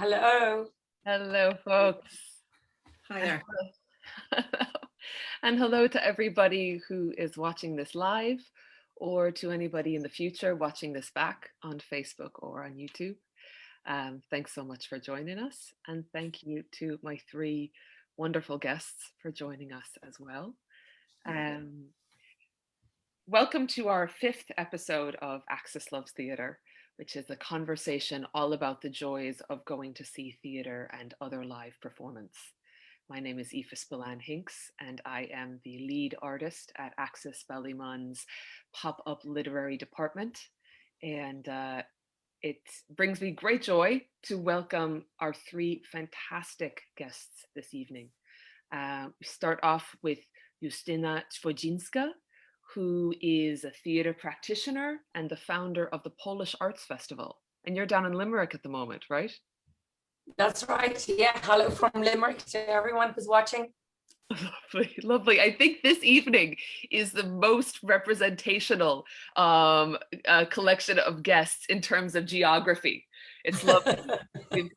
Hello. Hello, folks. Hi there. Hello. And hello to everybody who is watching this live, or to anybody in the future watching this back on Facebook or on YouTube. Thanks so much for joining us. And thank you to my three wonderful guests for joining us as well. Welcome to our fifth episode of Access Loves Theatre, which is a conversation all about the joys of going to see theatre and other live performance. My name is Aoife Spillane-Hinks, and I am the lead artist at Access Ballymun's pop-up literary department. And it brings me great joy to welcome our three fantastic guests this evening. We start off with Justyna Cwojdzińska, who is a theatre practitioner and the founder of the Polish Arts Festival. And you're down in Limerick at the moment, right? That's right. Yeah. Hello from Limerick to everyone who's watching. Lovely, lovely. I think this evening is the most representational collection of guests in terms of geography. It's lovely.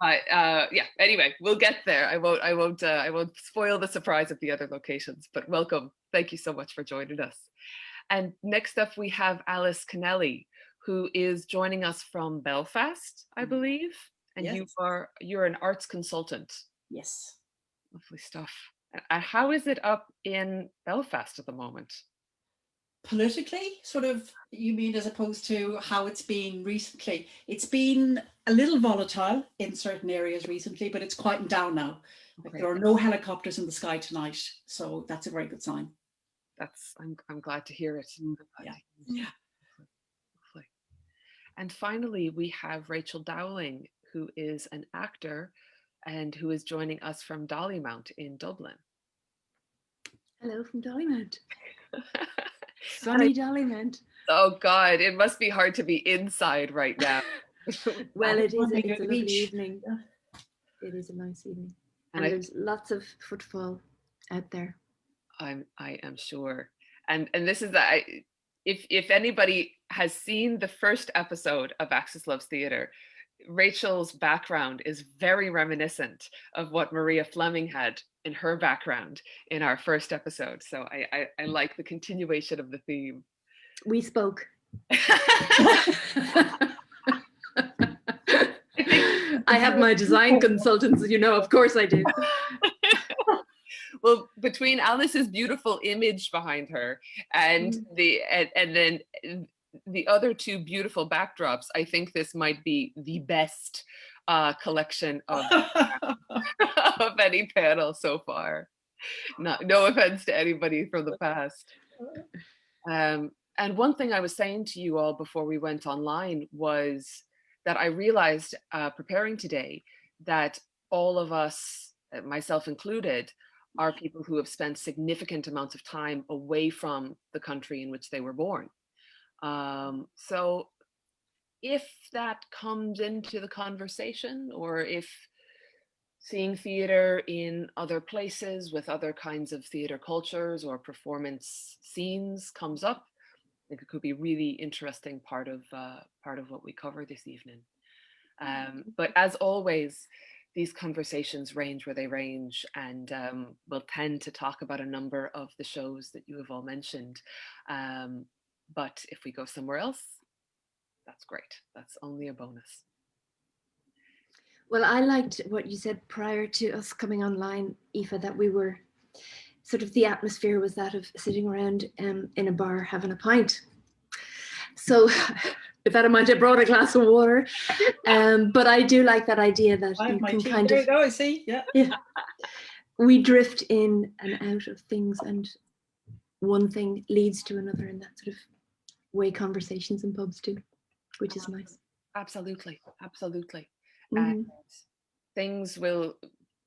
Yeah. Anyway, we'll get there. I won't spoil the surprise of the other locations. But welcome. Thank you so much for joining us. And next up, we have Alice Kennelly, who is joining us from Belfast, I believe. And yes. You're an arts consultant. Yes. Lovely stuff. How is it up in Belfast at the moment? Politically, sort of, you mean, as opposed to how it's been recently? It's been a little volatile in certain areas recently, but it's quieting down now. Like, there are no helicopters in the sky tonight, so that's a very good sign. I'm glad to hear it. Yeah. Lovely. And finally, we have Rachael Dowling, who is an actor and who is joining us from Dollymount in Dublin. Hello from Dollymount. Sunny Dollymount. Oh God, it must be hard to be inside right now. Well, it's a lovely evening. It is a nice evening. And there's lots of footfall out there. I am sure. And this is that if anybody has seen the first episode of Access Loves Theatre, Rachel's background is very reminiscent of what Maria Fleming had in her background in our first episode. So I like the continuation of the theme. We spoke. I have my design consultants, of course I do. Well, between Alice's beautiful image behind her and then the other two beautiful backdrops, I think this might be the best collection of of any panel so far. No offense to anybody from the past. And one thing I was saying to you all before we went online was that I realized preparing today that all of us, myself included, are people who have spent significant amounts of time away from the country in which they were born. So if that comes into the conversation, or if seeing theater in other places with other kinds of theater cultures or performance scenes comes up, I think it could be a really interesting part of what we cover this evening. But as always, these conversations range where they range, and we'll tend to talk about a number of the shows that you have all mentioned. But if we go somewhere else, that's great. That's only a bonus. Well, I liked what you said prior to us coming online, Aoife, that we were sort of, the atmosphere was that of sitting around in a bar having a pint. So with that in mind, I brought a glass of water. But I do like that idea that you can kind of... There you go, I see, yeah. We drift in and out of things, and one thing leads to another, and that sort of way conversations in pubs do, which is nice. Absolutely. Mm-hmm. And things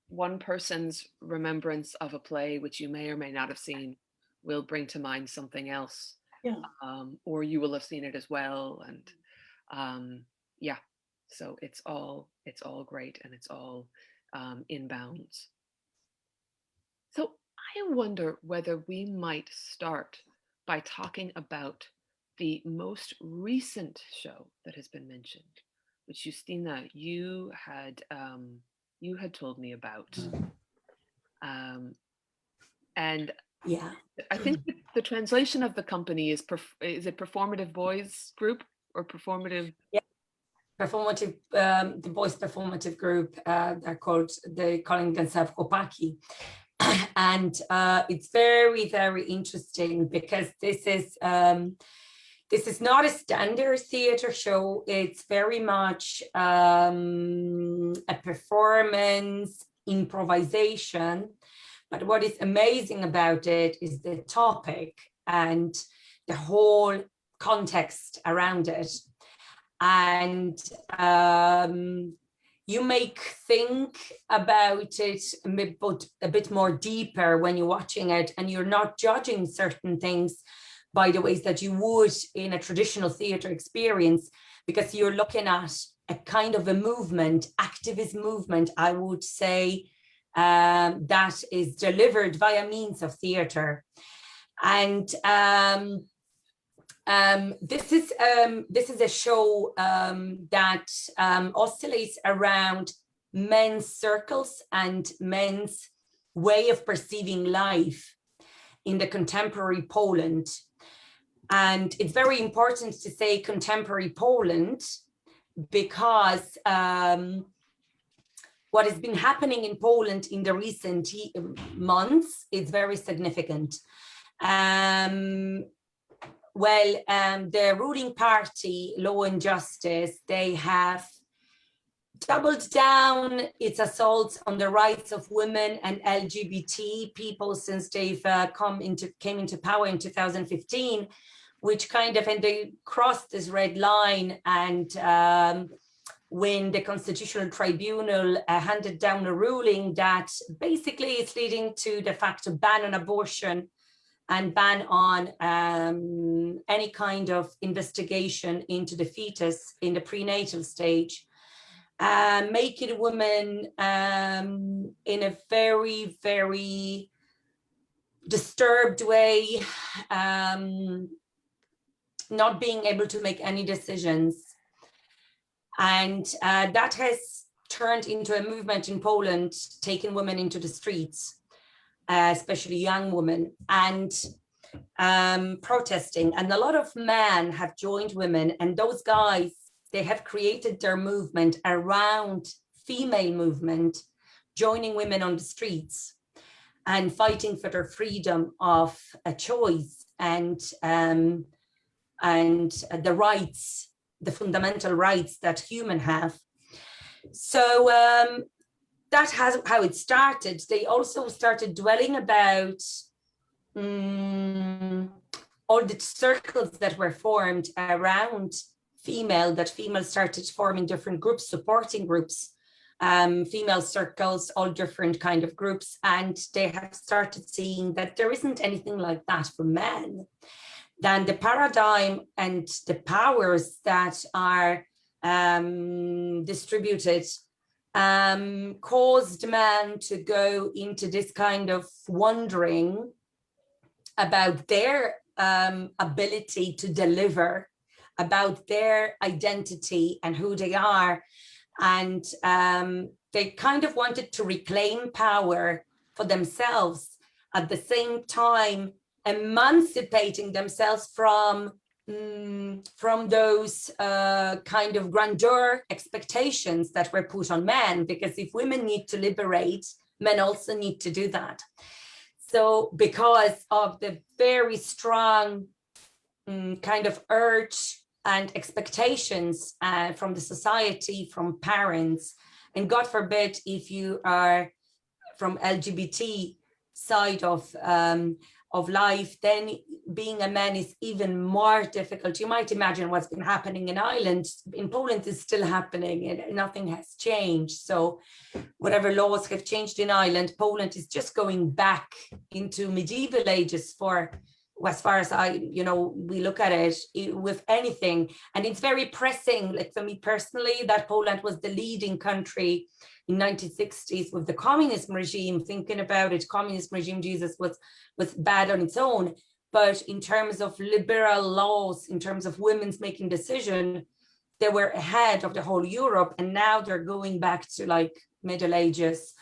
one person's remembrance of a play, which you may or may not have seen, will bring to mind something else. Yeah. Or you will have seen it as well. And so it's all great, and it's all in bounds. So I wonder whether we might start by talking about the most recent show that has been mentioned, which Justyna, you had told me about. And Yeah. I think the translation of the company is it Performative Boys Group or Performative? Yeah, performative. The boys' performative group. They're calling themselves Opaki, and it's very, very interesting because this is not a standard theatre show. It's very much a performance improvisation. But what is amazing about it is the topic and the whole context around it. And you make think about it a bit more deeper when you're watching it, and you're not judging certain things by the ways that you would in a traditional theatre experience, because you're looking at a kind of a movement, activist movement, I would say, that is delivered via means of theatre. And this is a show that oscillates around men's circles and men's way of perceiving life in the contemporary Poland. And it's very important to say contemporary Poland because what has been happening in Poland in the recent months is very significant. The ruling party, Law and Justice, they have doubled down its assaults on the rights of women and LGBT people since they've came into power in 2015, which and they crossed this red line, and when the Constitutional Tribunal handed down a ruling that basically is leading to the fact of ban on abortion and ban on any kind of investigation into the fetus in the prenatal stage, making women in a very, very disturbed way, not being able to make any decisions. And that has turned into a movement in Poland, taking women into the streets, especially young women, and protesting. And a lot of men have joined women, and those guys, they have created their movement around female movement, joining women on the streets and fighting for their freedom of a choice and the rights, the fundamental rights that humans have. So that has how it started. They also started dwelling about all the circles that were formed around that females started forming different groups, supporting groups, female circles, all different kind of groups. And they have started seeing that there isn't anything like that for men. Then the paradigm and the powers that are distributed caused men to go into this kind of wondering about their ability to deliver, about their identity and who they are. And they kind of wanted to reclaim power for themselves, at the same time emancipating themselves from those kind of grandeur expectations that were put on men, because if women need to liberate, men also need to do that. So because of the very strong kind of urge and expectations from the society, from parents, and God forbid if you are from LGBT side of life, then being a man is even more difficult. You might imagine what's been happening in Ireland. In Poland is still happening, and nothing has changed. So whatever laws have changed in Ireland, Poland is just going back into medieval ages for, as far as we look at it with anything. And it's very pressing, like for me personally, that Poland was the leading country in 1960s with the communism regime. Thinking about it, communist regime, Jesus, was bad on its own. But in terms of liberal laws, in terms of women's making decision, they were ahead of the whole Europe, and now they're going back to like Middle Ages.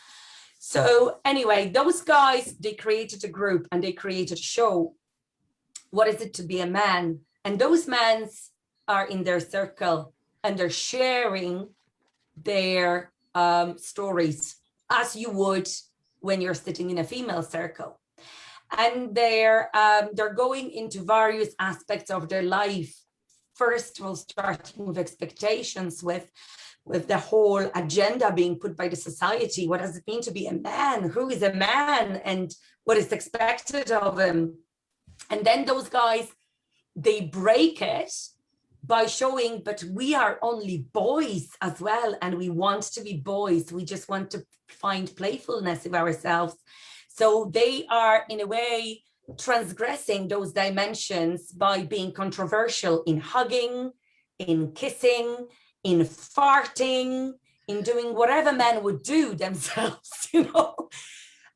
So anyway, those guys, they created a group and they created a show. What is it to be a man? And those men are in their circle and they're sharing their stories as you would when you're sitting in a female circle. And they're going into various aspects of their life. First of all, starting with expectations, with the whole agenda being put by the society. What does it mean to be a man? Who is a man? And what is expected of him? And then those guys, they break it by showing, but we are only boys as well. And we want to be boys. We just want to find playfulness of ourselves. So they are, in a way, transgressing those dimensions by being controversial in hugging, in kissing, in farting, in doing whatever men would do themselves, you know,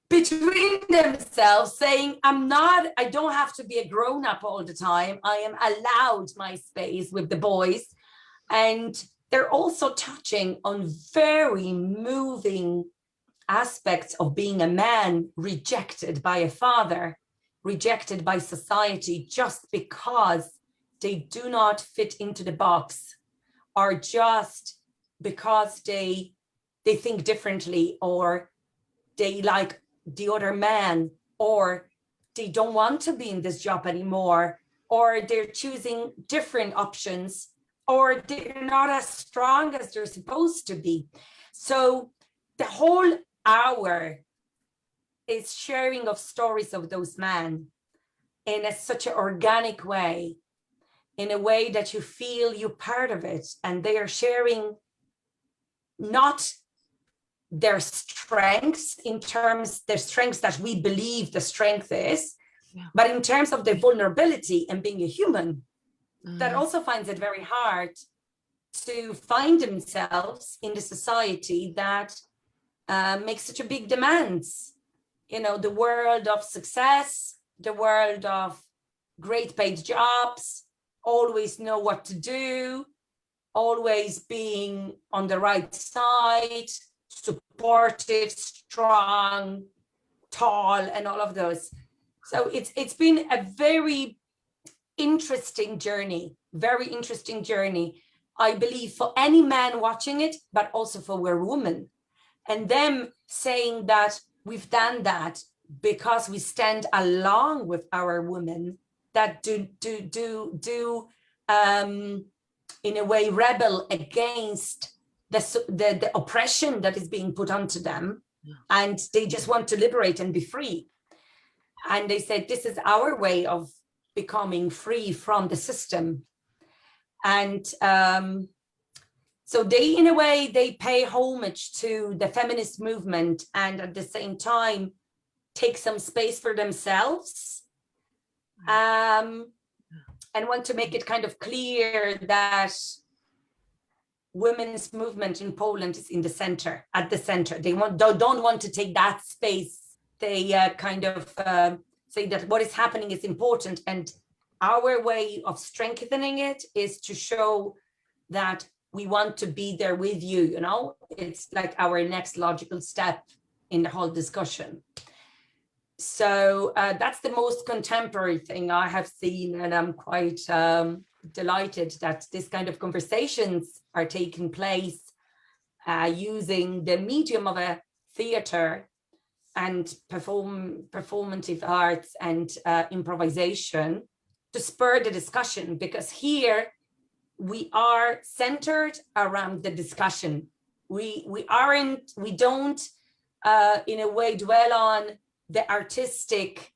between themselves, saying, I don't have to be a grown-up all the time. I am allowed my space with the boys. And they're also touching on very moving aspects of being a man rejected by a father, rejected by society just because they do not fit into the box, or just because they think differently, or they like the other man, or they don't want to be in this job anymore, or they're choosing different options, or they're not as strong as they're supposed to be. So the whole hour is sharing of stories of those men in such an organic way, in a way that you feel you're part of it, and they are sharing not their strengths in terms, their strengths that we believe the strength is, but in terms of their vulnerability and being a human, that also finds it very hard to find themselves in the society that makes such a big demands. You know, the world of success, the world of great paid jobs, always know what to do, always being on the right side, supportive, strong, tall, and all of those. So it's been a very interesting journey, I believe, for any man watching it, but also for a woman. And them saying that we've done that because we stand along with our women that do in a way rebel against the oppression that is being put onto them, and they just want to liberate and be free. And they said, this is our way of becoming free from the system. And so they, in a way, they pay homage to the feminist movement, and at the same time take some space for themselves, and want to make it kind of clear that women's movement in Poland is in the center, at the center. They don't want to take that space. They kind of say that what is happening is important, and our way of strengthening it is to show that we want to be there with you, you know? It's like our next logical step in the whole discussion. So that's the most contemporary thing I have seen, and I'm quite delighted that this kind of conversations are taking place using the medium of a theatre and performative arts and improvisation to spur the discussion, because here we are centered around the discussion. We don't in a way dwell on the artistic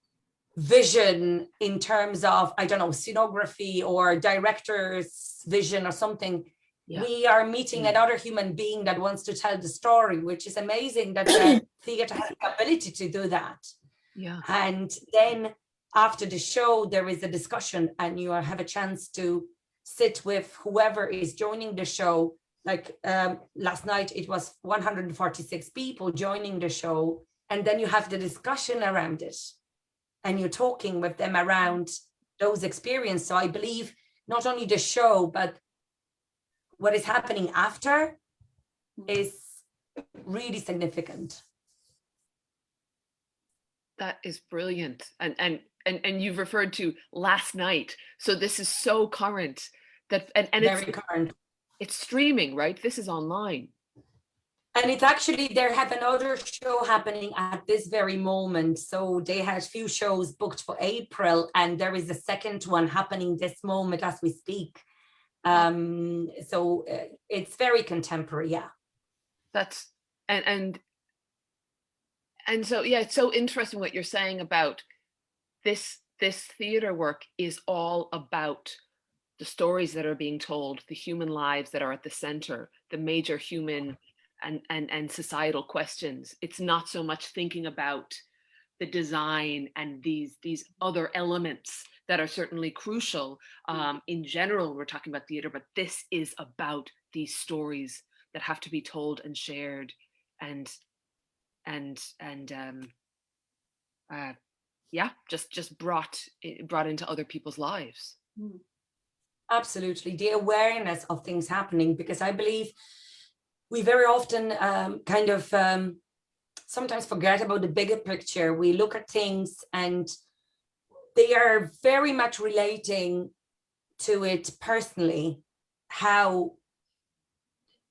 vision in terms of, I don't know, scenography or director's vision or something. Yeah. We are meeting another human being that wants to tell the story, which is amazing that the theatre has the ability to do that. Yeah. And then after the show, there is a discussion, and you have a chance to sit with whoever is joining the show. Like last night, it was 146 people joining the show. And then you have the discussion around it, and you're talking with them around those experiences. So I believe not only the show, but what is happening after is really significant. That is brilliant. And you've referred to last night. So this is so current that, and Very current. It's streaming, right? This is online. And it's actually, they have another show happening at this very moment. So they had a few shows booked for April, and there is a second one happening this moment as we speak. So it's very contemporary, yeah. That's, and so, yeah, it's so interesting what you're saying about this theater work is all about the stories that are being told, the human lives that are at the center, the major human and societal questions. It's not so much thinking about the design and these other elements that are certainly crucial. In general, we're talking about theater, but this is about these stories that have to be told and shared and yeah, just brought into other people's lives. Absolutely, the awareness of things happening, because I believe we very often sometimes forget about the bigger picture. We look at things and they are very much relating to it personally, how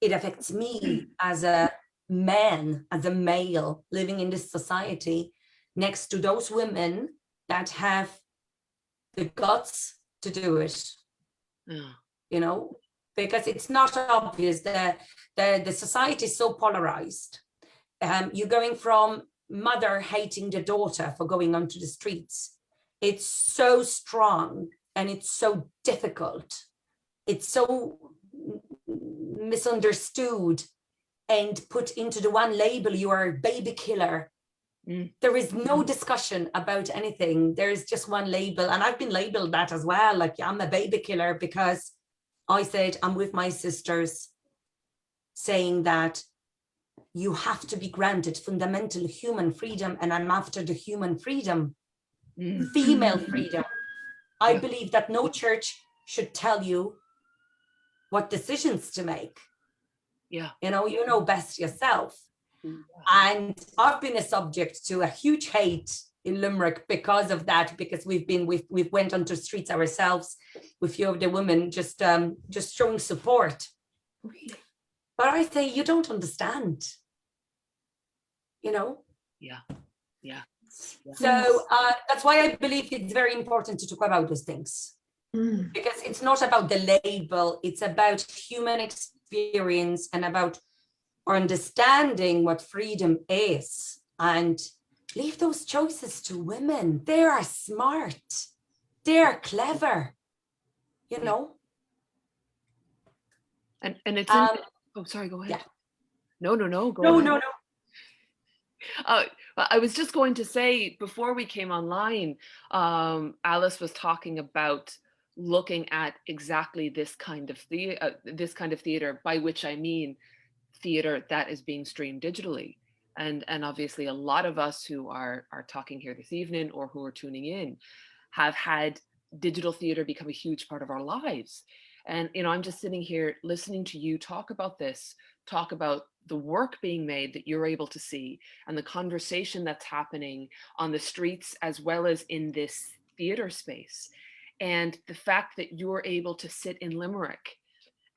it affects me as a man, as a male living in this society, next to those women that have the guts to do it. You know, because it's not obvious. The society is so polarized. You're going from mother hating the daughter for going onto the streets. It's so strong and it's so difficult. It's so misunderstood and put into the one label, you are a baby killer. There is no discussion about anything. There's just one label. And I've been labeled that as well. Like, I'm a baby killer because I said I'm with my sisters saying that you have to be granted fundamental human freedom, and I'm after the human freedom, female freedom. I believe that no church should tell you what decisions to make. You know best yourself. And I've been a subject to a huge hate in Limerick because of that, because we've went onto streets ourselves with a few of the women just showing support. Really? But I say, you don't understand, you know? Yeah. So that's why I believe it's very important to talk about those things, because it's not about the label, it's about human experience and about understanding what freedom is, and leave those choices to women. They are smart, they're clever, you know. And it's oh, sorry, go ahead. Yeah. No, go ahead. No. I was just going to say, before we came online, Alice was talking about looking at exactly this kind of theater, by which I mean theater that is being streamed digitally. And obviously a lot of us who are talking here this evening or who are tuning in have had digital theater become a huge part of our lives. And, you know, I'm just sitting here listening to you talk about this, talk about the work being made that you're able to see and the conversation that's happening on the streets as well as in this theater space. And the fact that you're able to sit in Limerick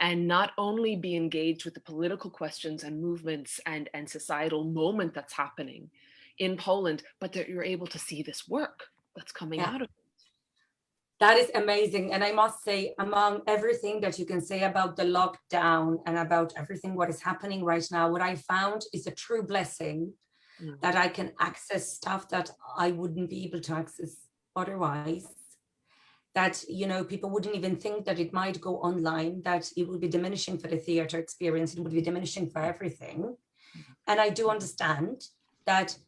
and not only be engaged with the political questions and movements and societal moment that's happening in Poland, but that you're able to see this work that's coming out of it. That is amazing. And I must say, among everything that you can say about the lockdown and about everything what is happening right now, what I found is a true blessing that I can access stuff that I wouldn't be able to access otherwise. That, you know, people wouldn't even think that it might go online, that it would be diminishing for the theatre experience, it would be diminishing for everything. And I do understand that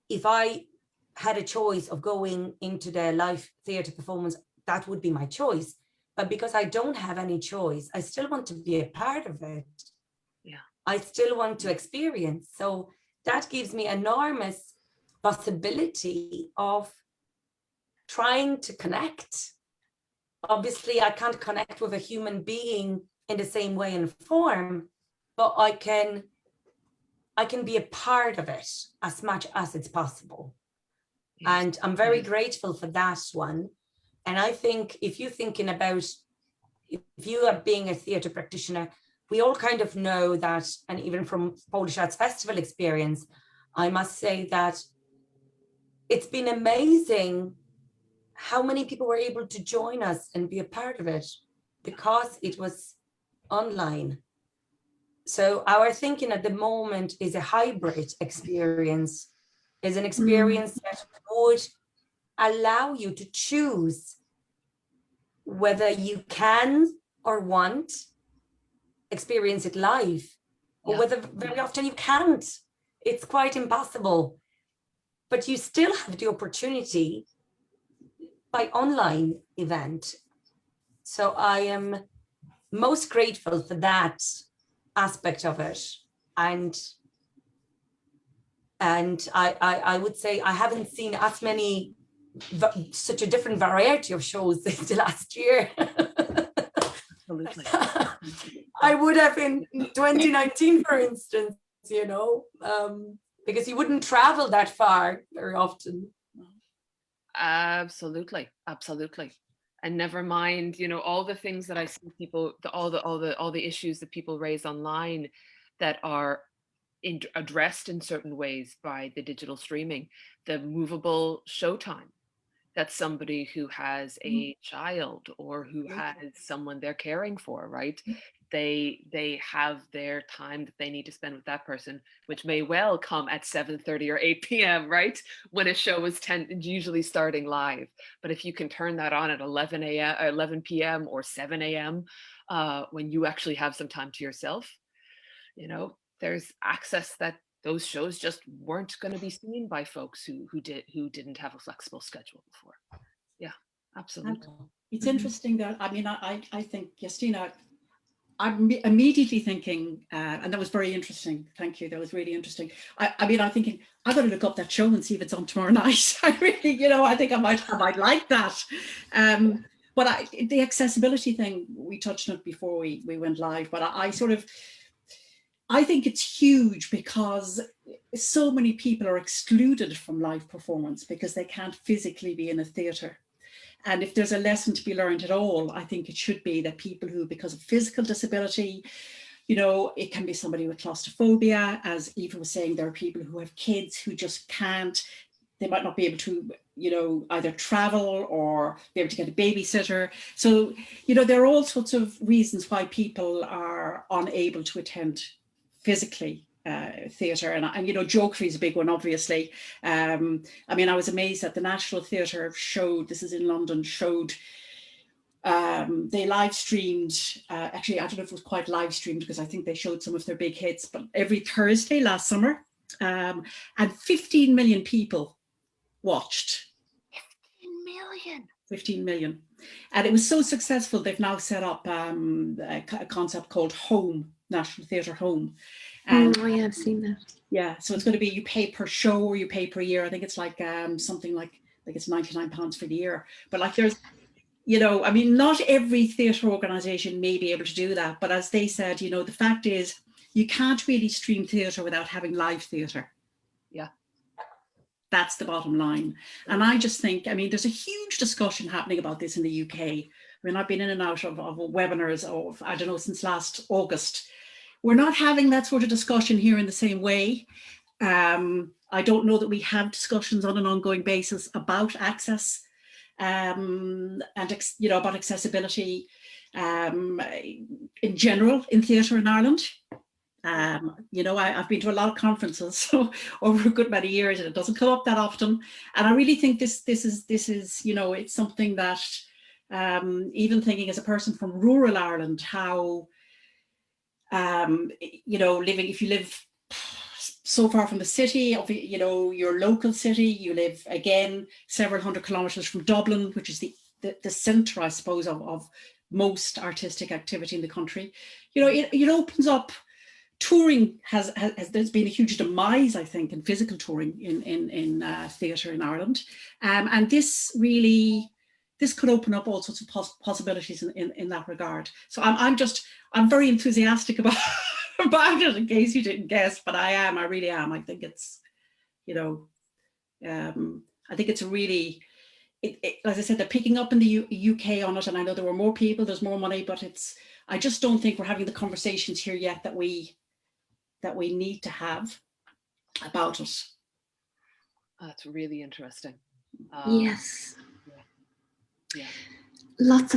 if I had a choice of going into the live theatre performance, that would be my choice. But because I don't have any choice, I still want to be a part of it. Yeah. I still want to experience. So that gives me enormous possibility of trying to connect. Obviously, I can't connect with a human being in the same way and form, but I can be a part of it as much as it's possible. Yes. And I'm very grateful for that one. And I think if you're thinking about, if you are being a theatre practitioner, we all kind of know that, and even from Polish Arts Festival experience, I must say that it's been amazing how many people were able to join us and be a part of it because it was online. So our thinking at the moment is a hybrid experience, is an experience that would allow you to choose whether you can or want experience it live, or whether very often you can't. It's quite impossible, but you still have the opportunity by online event. So I am most grateful for that aspect of it. And I would say I haven't seen as many, such a different variety of shows in the last year. Absolutely. I would have in 2019, for instance, you know, because you wouldn't travel that far very often. Absolutely, absolutely. And never mind, you know, all the things that I see people, all the issues that people raise online that are addressed in certain ways by the digital streaming, the movable showtime. That's somebody who has a child or who has someone they're caring for, right? They have their time that they need to spend with that person, which may well come at 7:30 or 8 p.m., right? When a show is usually starting live. But if you can turn that on at 11 a.m. or 11 p.m. or 7 a.m. When you actually have some time to yourself, you know, there's access that those shows just weren't going to be seen by folks who didn't have a flexible schedule before. Yeah, absolutely. It's interesting that, I mean, I think, Justyna, I'm immediately thinking, and that was very interesting. Thank you. That was really interesting. I mean, I'm thinking, I've got to look up that show and see if it's on tomorrow night. I really, you know, I think I might like that. But the accessibility thing, we touched on it before we went live, but I think it's huge because so many people are excluded from live performance because they can't physically be in a theatre. And if there's a lesson to be learned at all, I think it should be that people who, because of physical disability, you know, it can be somebody with claustrophobia, as Aoife was saying, there are people who have kids who just can't, they might not be able to, you know, either travel or be able to get a babysitter. So, you know, there are all sorts of reasons why people are unable to attend physically theatre, and you know, geography is a big one, obviously. I mean, I was amazed that the National Theatre showed, this is in London, showed they live streamed, actually I don't know if it was quite live streamed because I think they showed some of their big hits, but every Thursday last summer, and 15 million people watched. 15 million. And it was so successful, they've now set up a concept called Home, National Theatre Home. And oh yeah, I've seen that. Yeah, so it's going to be, you pay per show or you pay per year. I think it's like something like it's £99 for the year. But like there's, you know, I mean, not every theatre organisation may be able to do that. But as they said, you know, the fact is you can't really stream theatre without having live theatre. Yeah. That's the bottom line. And I just think, I mean, there's a huge discussion happening about this in the UK. I mean, I've been in and out of webinars of, I don't know, since last August. We're not having that sort of discussion here in the same way. I don't know that we have discussions on an ongoing basis about access and, you know, about accessibility in general in theatre in Ireland. You know, I've been to a lot of conferences over a good many years, and it doesn't come up that often. And I really think this is, you know, it's something that even thinking as a person from rural Ireland, how, you know, if you live so far from the city, of, you know, your local city, you live again several hundred kilometres from Dublin, which is the centre, I suppose, of most artistic activity in the country. You know, it opens up. Touring has there's been a huge demise, I think, in physical touring in theatre in Ireland, and this really this could open up all sorts of possibilities in that regard. So I'm very enthusiastic about about it, in case you didn't guess, but I really am. I think it's, you know, I think it's really, as I said, they're picking up in the UK on it, and I know there were more people, there's more money, but I just don't think we're having the conversations here yet that we need to have about it. That's really interesting. Yes. Yeah. Lots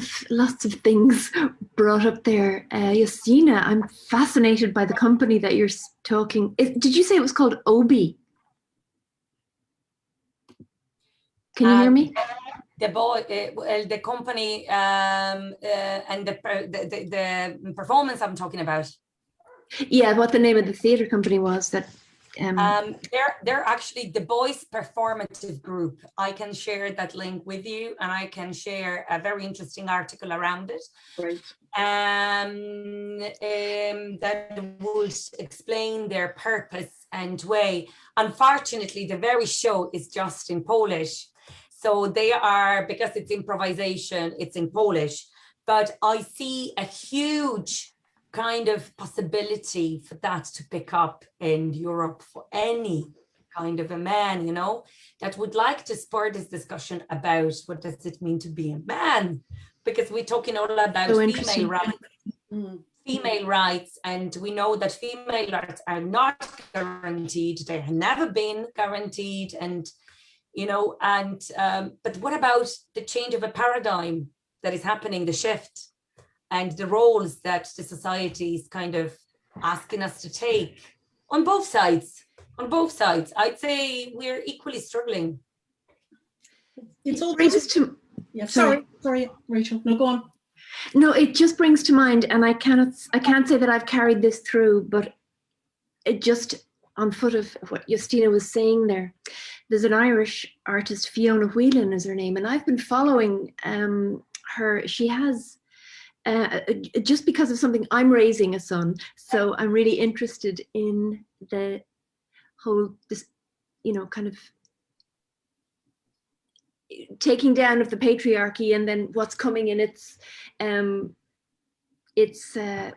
of things brought up there. Justyna, I'm fascinated by the company that you're talking. Did you say it was called Obi? Can you hear me? The company and the performance I'm talking about. Yeah, what the name of the theatre company was that. They're actually the Boys Performative Group. I can share that link with you, and I can share a very interesting article around it. Right. That would explain their purpose and way. Unfortunately, the very show is just in Polish. So they are, because it's improvisation, it's in Polish. But I see a huge kind of possibility for that to pick up in Europe for any kind of a man, you know, that would like to spur this discussion about what does it mean to be a man, because we're talking all about female rights. Female rights, and we know that female rights are not guaranteed. They have never been guaranteed, and you know, and but what about the change of a paradigm that is happening, the shift? And the roles that the society is kind of asking us to take on both sides. On both sides, I'd say we're equally struggling. It's all brings to. Yeah, sorry, Rachel. No, go on. No, it just brings to mind, and I can't say that I've carried this through, but it just on foot of what Justyna was saying there. There's an Irish artist, Fiona Whelan is her name, and I've been following her. She has. Just because of something, I'm raising a son, so I'm really interested in the whole, this, you know, kind of taking down of the patriarchy, and then what's coming in its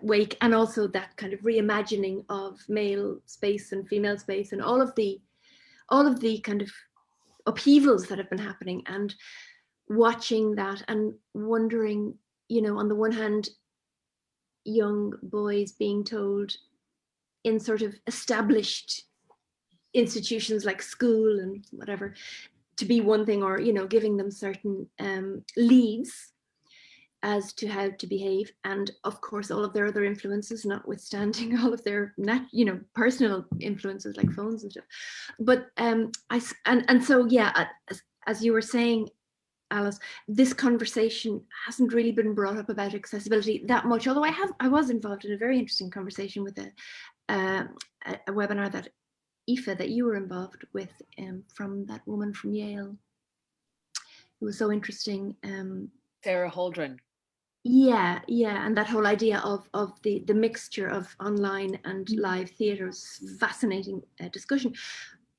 wake, and also that kind of reimagining of male space and female space, and all of the kind of upheavals that have been happening, and watching that and wondering, you know, on the one hand, young boys being told in sort of established institutions like school and whatever to be one thing, or, you know, giving them certain leads as to how to behave, and of course all of their other influences, notwithstanding all of their personal influences like phones and stuff. But so yeah, as you were saying, Alice, this conversation hasn't really been brought up about accessibility that much, although I was involved in a very interesting conversation with a webinar that Aoife, that you were involved with, from that woman from Yale. It was so interesting. Sarah Holdren. Yeah, and that whole idea of the mixture of online and live theatre was fascinating discussion.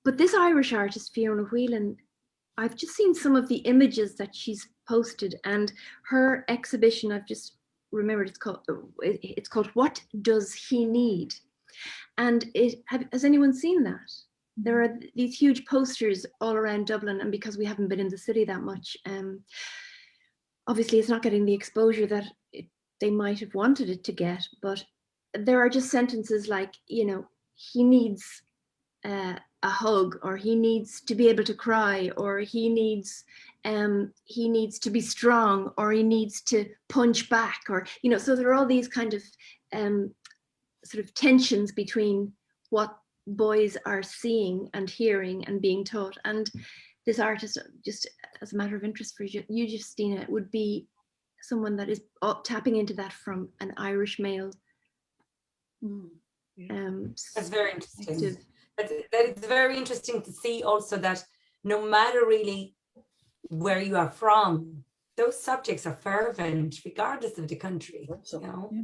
But this Irish artist, Fiona Whelan, I've just seen some of the images that she's posted, and her exhibition, I've just remembered, it's called What Does He Need? And has anyone seen that? There are these huge posters all around Dublin, and because we haven't been in the city that much, obviously it's not getting the exposure that they might have wanted it to get, but there are just sentences like, you know, he needs a hug, or he needs to be able to cry, or he needs to be strong, or he needs to punch back, or, you know, so there are all these kind of sort of tensions between what boys are seeing and hearing and being taught. And this artist, just as a matter of interest for you, Justyna, would be someone that is tapping into that from an Irish male. That's very interesting. It's very interesting to see also that no matter really where you are from, those subjects are fervent regardless of the country, you know. Yeah.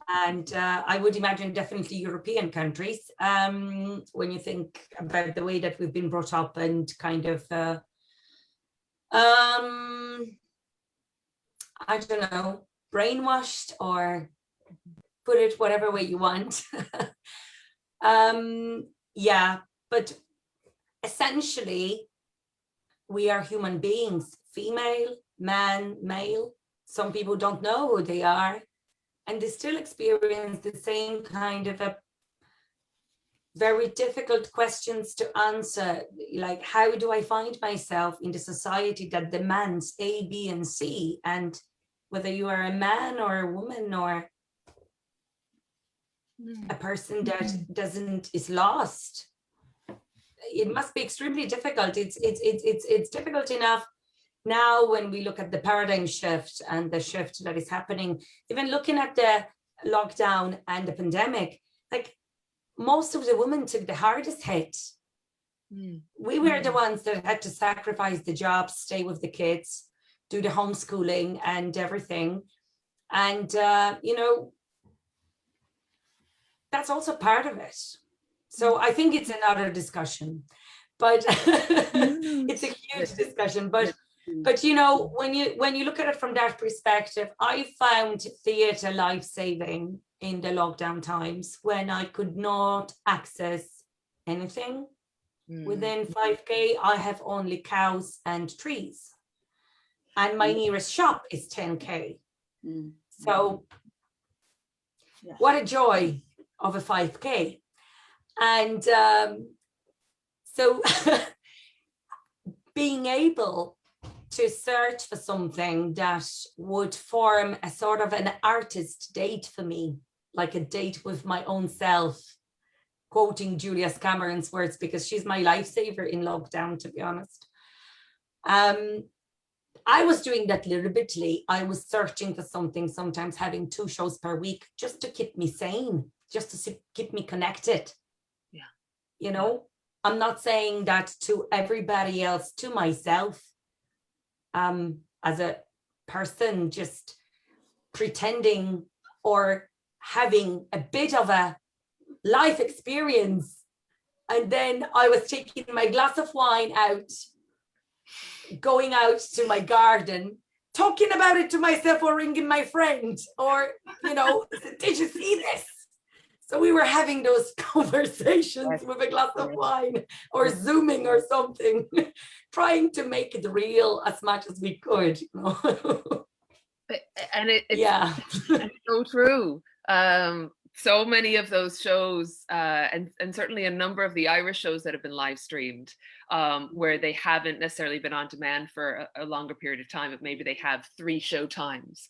And I would imagine definitely European countries, when you think about the way that we've been brought up, and kind of I don't know, brainwashed, or put it whatever way you want. Yeah, but essentially we are human beings, female, man, male. Some people don't know who they are, and they still experience the same kind of a very difficult questions to answer, like how do I find myself in the society that demands A, B, and C, and whether you are a man or a woman or a person that is lost. It must be extremely difficult. It's difficult enough now when we look at the paradigm shift and the shift that is happening, even looking at the lockdown and the pandemic, like most of the women took the hardest hit. We were the ones that had to sacrifice the jobs, stay with the kids, do the homeschooling and everything. And, you know, that's also part of it. So I think it's another discussion, but it's a huge discussion. But you know, when you look at it from that perspective, I found theatre life-saving in the lockdown times when I could not access anything. Within 5K, I have only cows and trees, and my nearest shop is 10K. So what a joy of a 5K. And so being able to search for something that would form a sort of an artist date for me, like a date with my own self, quoting Julia Cameron's words, because she's my lifesaver in lockdown, to be honest. I was doing that deliberately. I was searching for something, sometimes having 2 shows per week, just to keep me sane, just to keep me connected. Yeah. You know, I'm not saying that to everybody else, to myself, as a person, just pretending or having a bit of a life experience. And then I was taking my glass of wine out, going out to my garden, talking about it to myself, or ringing my friend, or, you know, did you see this? So we were having those conversations with a glass of wine, or Zooming or something, trying to make it real as much as we could. You know? And it's so true. So many of those shows, and certainly a number of the Irish shows that have been live streamed, where they haven't necessarily been on demand for a longer period of time, but maybe they have 3 show times,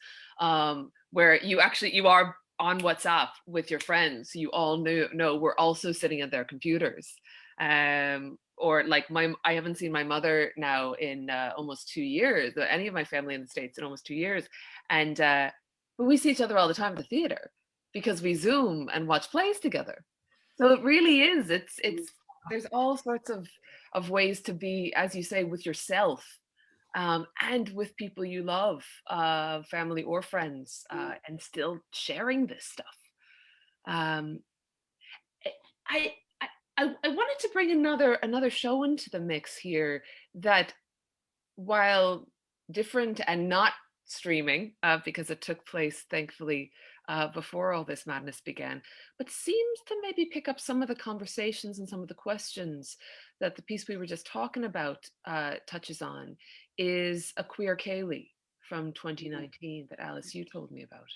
where you are on WhatsApp with your friends. You all know we're also sitting at their computers. Or like I haven't seen my mother now in almost 2 years, any of my family in the States in almost 2 years. And but we see each other all the time at the theater because we Zoom and watch plays together. So it really is, there's all sorts of ways to be, as you say, with yourself, and with people you love, family or friends, and still sharing this stuff. I wanted to bring another show into the mix here that, while different and not streaming, because it took place, thankfully, before all this madness began, but seems to maybe pick up some of the conversations and some of the questions that the piece we were just talking about touches on, is A Queer Ceilidh from 2019 that Alice, you told me about.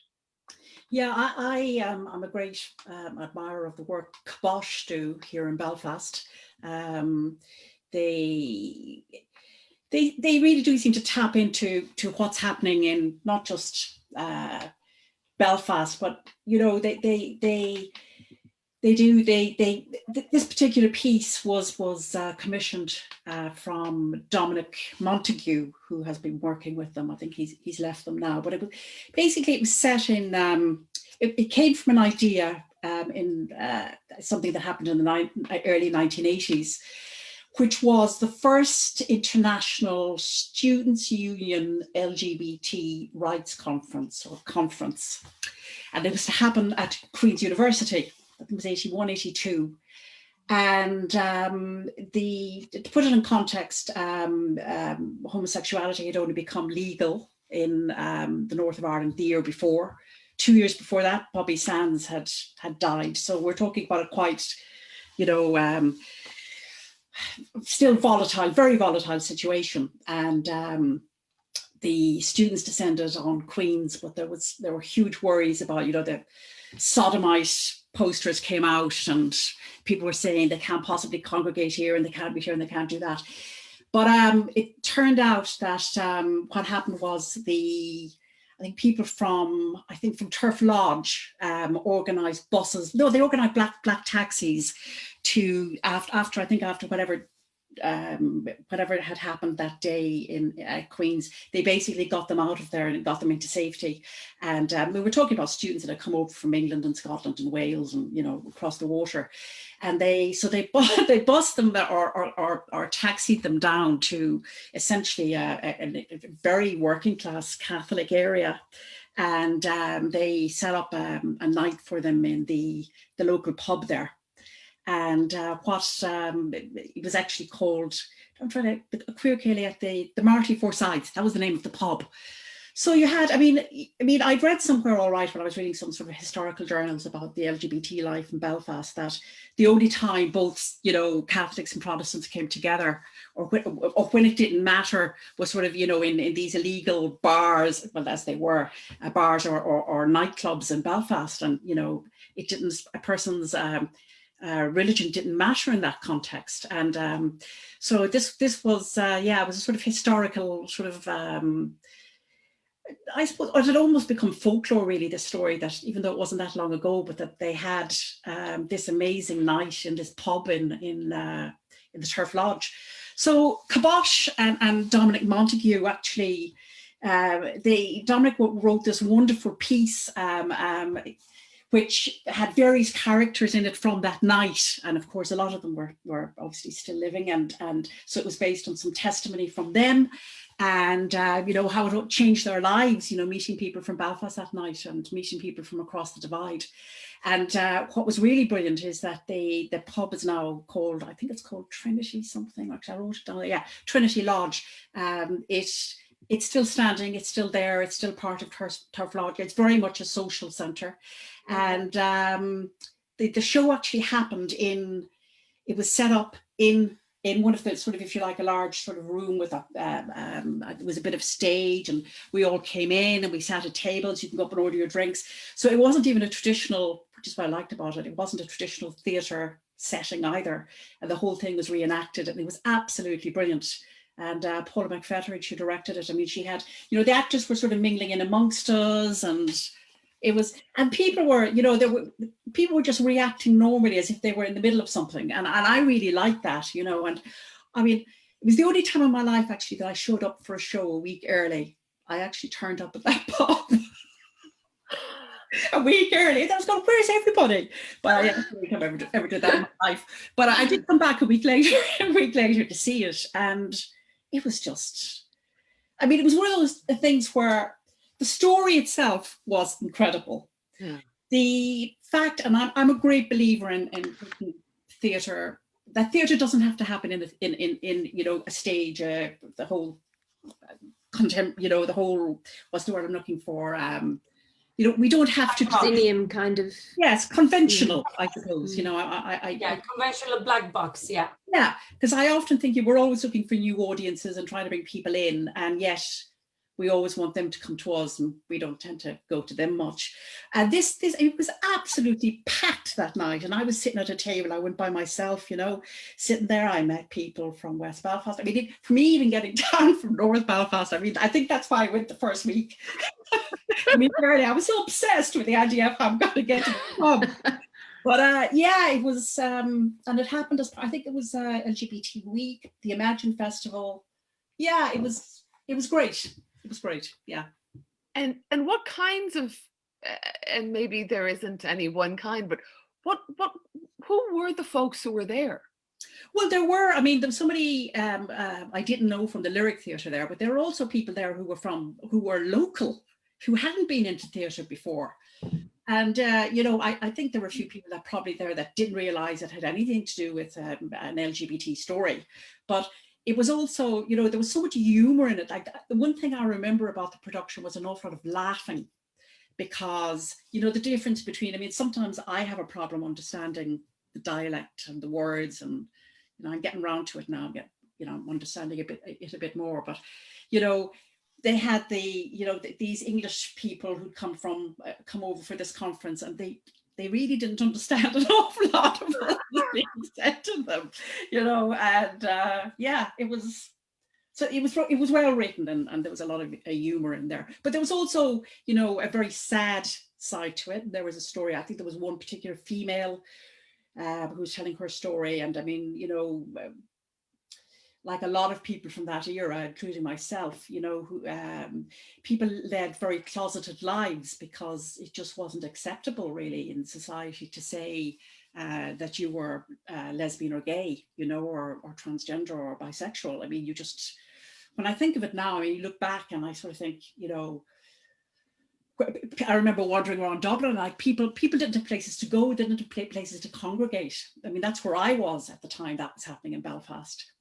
Yeah, I'm a great admirer of the work Cabosh do here in Belfast. They really do seem to tap into what's happening in not just Belfast, but you know, this particular piece was commissioned from Dominic Montague, who has been working with them. I think he's left them now, but it was set in, it came from an idea in something that happened in the early 1980s, which was the first international Students' Union LGBT rights conference. And it was to happen at Queen's University. I think it was 81, 82. And to put it in context, homosexuality had only become legal in the north of Ireland the year before. 2 years before that, Bobby Sands had died. So we're talking about a quite, you know, still volatile, very volatile situation. And the students descended on Queen's, but there were huge worries about, you know, the sodomite posters came out and people were saying they can't possibly congregate here and they can't be here and they can't do that. But it turned out that what happened was I think people from Turf Lodge organised buses. No, they organised black taxis to after whatever had happened that day in Queen's. They basically got them out of there and got them into safety. And we were talking about students that had come over from England and Scotland and Wales and, you know, across the water. And they bussed them or taxied them down to essentially a very working class Catholic area. And they set up a night for them in the local pub there. And it was actually called, I'm trying to, Queer Ceilidh at the Marty Forsyth, that was the name of the pub. So you had, I mean, I'd read somewhere, all right, when I was reading some sort of historical journals about the LGBT life in Belfast, that the only time both, you know, Catholics and Protestants came together, or when it didn't matter, was sort of, you know, in these illegal bars, well, as they were, bars or nightclubs in Belfast. And, you know, it didn't, a person's religion didn't matter in that context. And so this was, it was a sort of historical sort of, I suppose it had almost become folklore, really, this story, that even though it wasn't that long ago, but that they had this amazing night in this pub in the Turf Lodge. So Kibosh and Dominic Montague actually, Dominic wrote this wonderful piece which had various characters in it from that night. And of course, a lot of them were obviously still living. And so it was based on some testimony from them. And, you know, how it changed their lives, you know, meeting people from Belfast that night and meeting people from across the divide. And what was really brilliant is that the pub is now called, I think it's called Trinity something, actually I wrote it down, yeah, Trinity Lodge. It's still standing, it's still there, it's still part of Turf Lodge. It's very much a social centre. And the show actually happened it was set up in one of the sort of, if you like, a large sort of room with it was a bit of stage, and we all came in and we sat at tables. You can go up and order your drinks. So it wasn't even a traditional, which is what I liked about it, it wasn't a traditional theatre setting either. And the whole thing was reenacted, and it was absolutely brilliant. And Paula McFetteridge, who directed it, I mean, she had, you know, the actors were sort of mingling in amongst us, and it was, and people were, you know, people were just reacting normally as if they were in the middle of something. And I really liked that, you know. And I mean, it was the only time in my life actually that I showed up for a show a week early. I actually turned up at that pub a week early. And I was going, where's everybody? But I don't think I've ever did that in my life. But I did come back a week later to see it. And it was just, I mean, it was one of those things where the story itself was incredible. Yeah. The fact, and I'm a great believer in theatre, that theatre doesn't have to happen in you know, a stage, the whole contempt, you know, the whole, what's the word I'm looking for? You know, we don't have to proscenium kind of. Yes, conventional, I suppose. You know, conventional black box. Yeah. Yeah, because I often think we're always looking for new audiences and trying to bring people in, and yet we always want them to come to us, and we don't tend to go to them much. And this it was absolutely packed that night, and I was sitting at a table. I went by myself, you know, sitting there. I met people from West Belfast. I mean, for me, even getting down from North Belfast, I mean, I think that's why I went the first week. I mean, early, I was so obsessed with the idea of how I'm going to get to the pub. But yeah, it was, and it happened as, I think it was LGBT Week, the Imagine Festival. Yeah, it was great. It was great, yeah. And what kinds of, and maybe there isn't any one kind, but who were the folks who were there? Well, there were, I mean, there was somebody I didn't know from the Lyric Theatre there, but there were also people there who were local, who hadn't been into theatre before. And, you know, I think there were a few people that probably there that didn't realise it had anything to do with an LGBT story. But it was also, you know, there was so much humor in it. Like the one thing I remember about the production was an awful lot of laughing, because, you know, the difference between, I mean, sometimes I have a problem understanding the dialect and the words, and, you know, I'm getting around to it now. I'm understanding it a bit more, but, you know, they had these English people who'd come over for this conference, and they really didn't understand an awful lot of what was being said to them, you know, and it was well written, and there was a lot of humor in there. But there was also, you know, a very sad side to it. There was a story, I think there was one particular female who was telling her story, and I mean, you know, like a lot of people from that era, including myself, you know, who people led very closeted lives because it just wasn't acceptable really in society to say that you were lesbian or gay, you know, or transgender or bisexual. I mean, you just, when I think of it now, I mean, you look back and I sort of think, you know, I remember wandering around Dublin, like people didn't have places to go, didn't have places to congregate. I mean, that's where I was at the time that was happening in Belfast.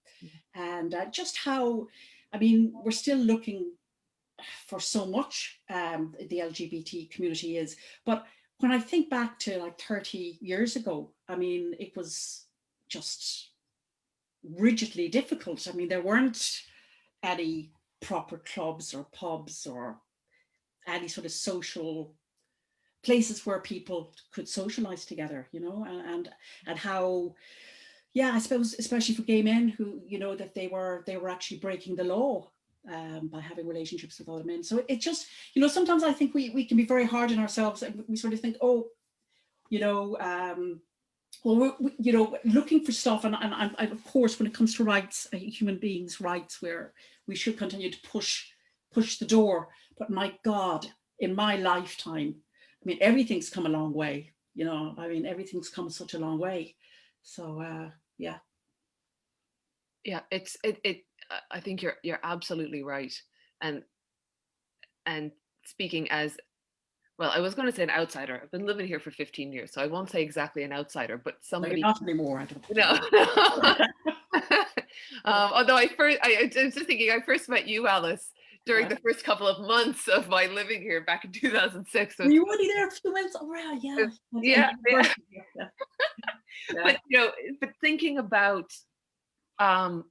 And just how, I mean, we're still looking for so much, the LGBT community is, but when I think back to like 30 years ago, I mean, it was just rigidly difficult. I mean, there weren't any proper clubs or pubs or any sort of social places where people could socialize together, you know, and how, yeah, I suppose, especially for gay men who, you know, that they were actually breaking the law by having relationships with other men. So it just, you know, sometimes I think we can be very hard on ourselves, and we sort of think, oh, you know, well, you know, looking for stuff, and of course, when it comes to rights, human beings' rights, where we should continue to push the door. But my God, in my lifetime, I mean, everything's come a long way. You know, I mean, everything's come such a long way. So yeah. I think you're absolutely right. And speaking as, well, I was going to say an outsider. I've been living here for 15 years, so I won't say exactly an outsider, but somebody. Not anymore. I don't. No. Although I was just thinking, I first met you, Alice, during the first couple of months of my living here back in 2006. Were you only there a few months? Oh, right, yeah. Yeah. Yeah. But, you know, but thinking about the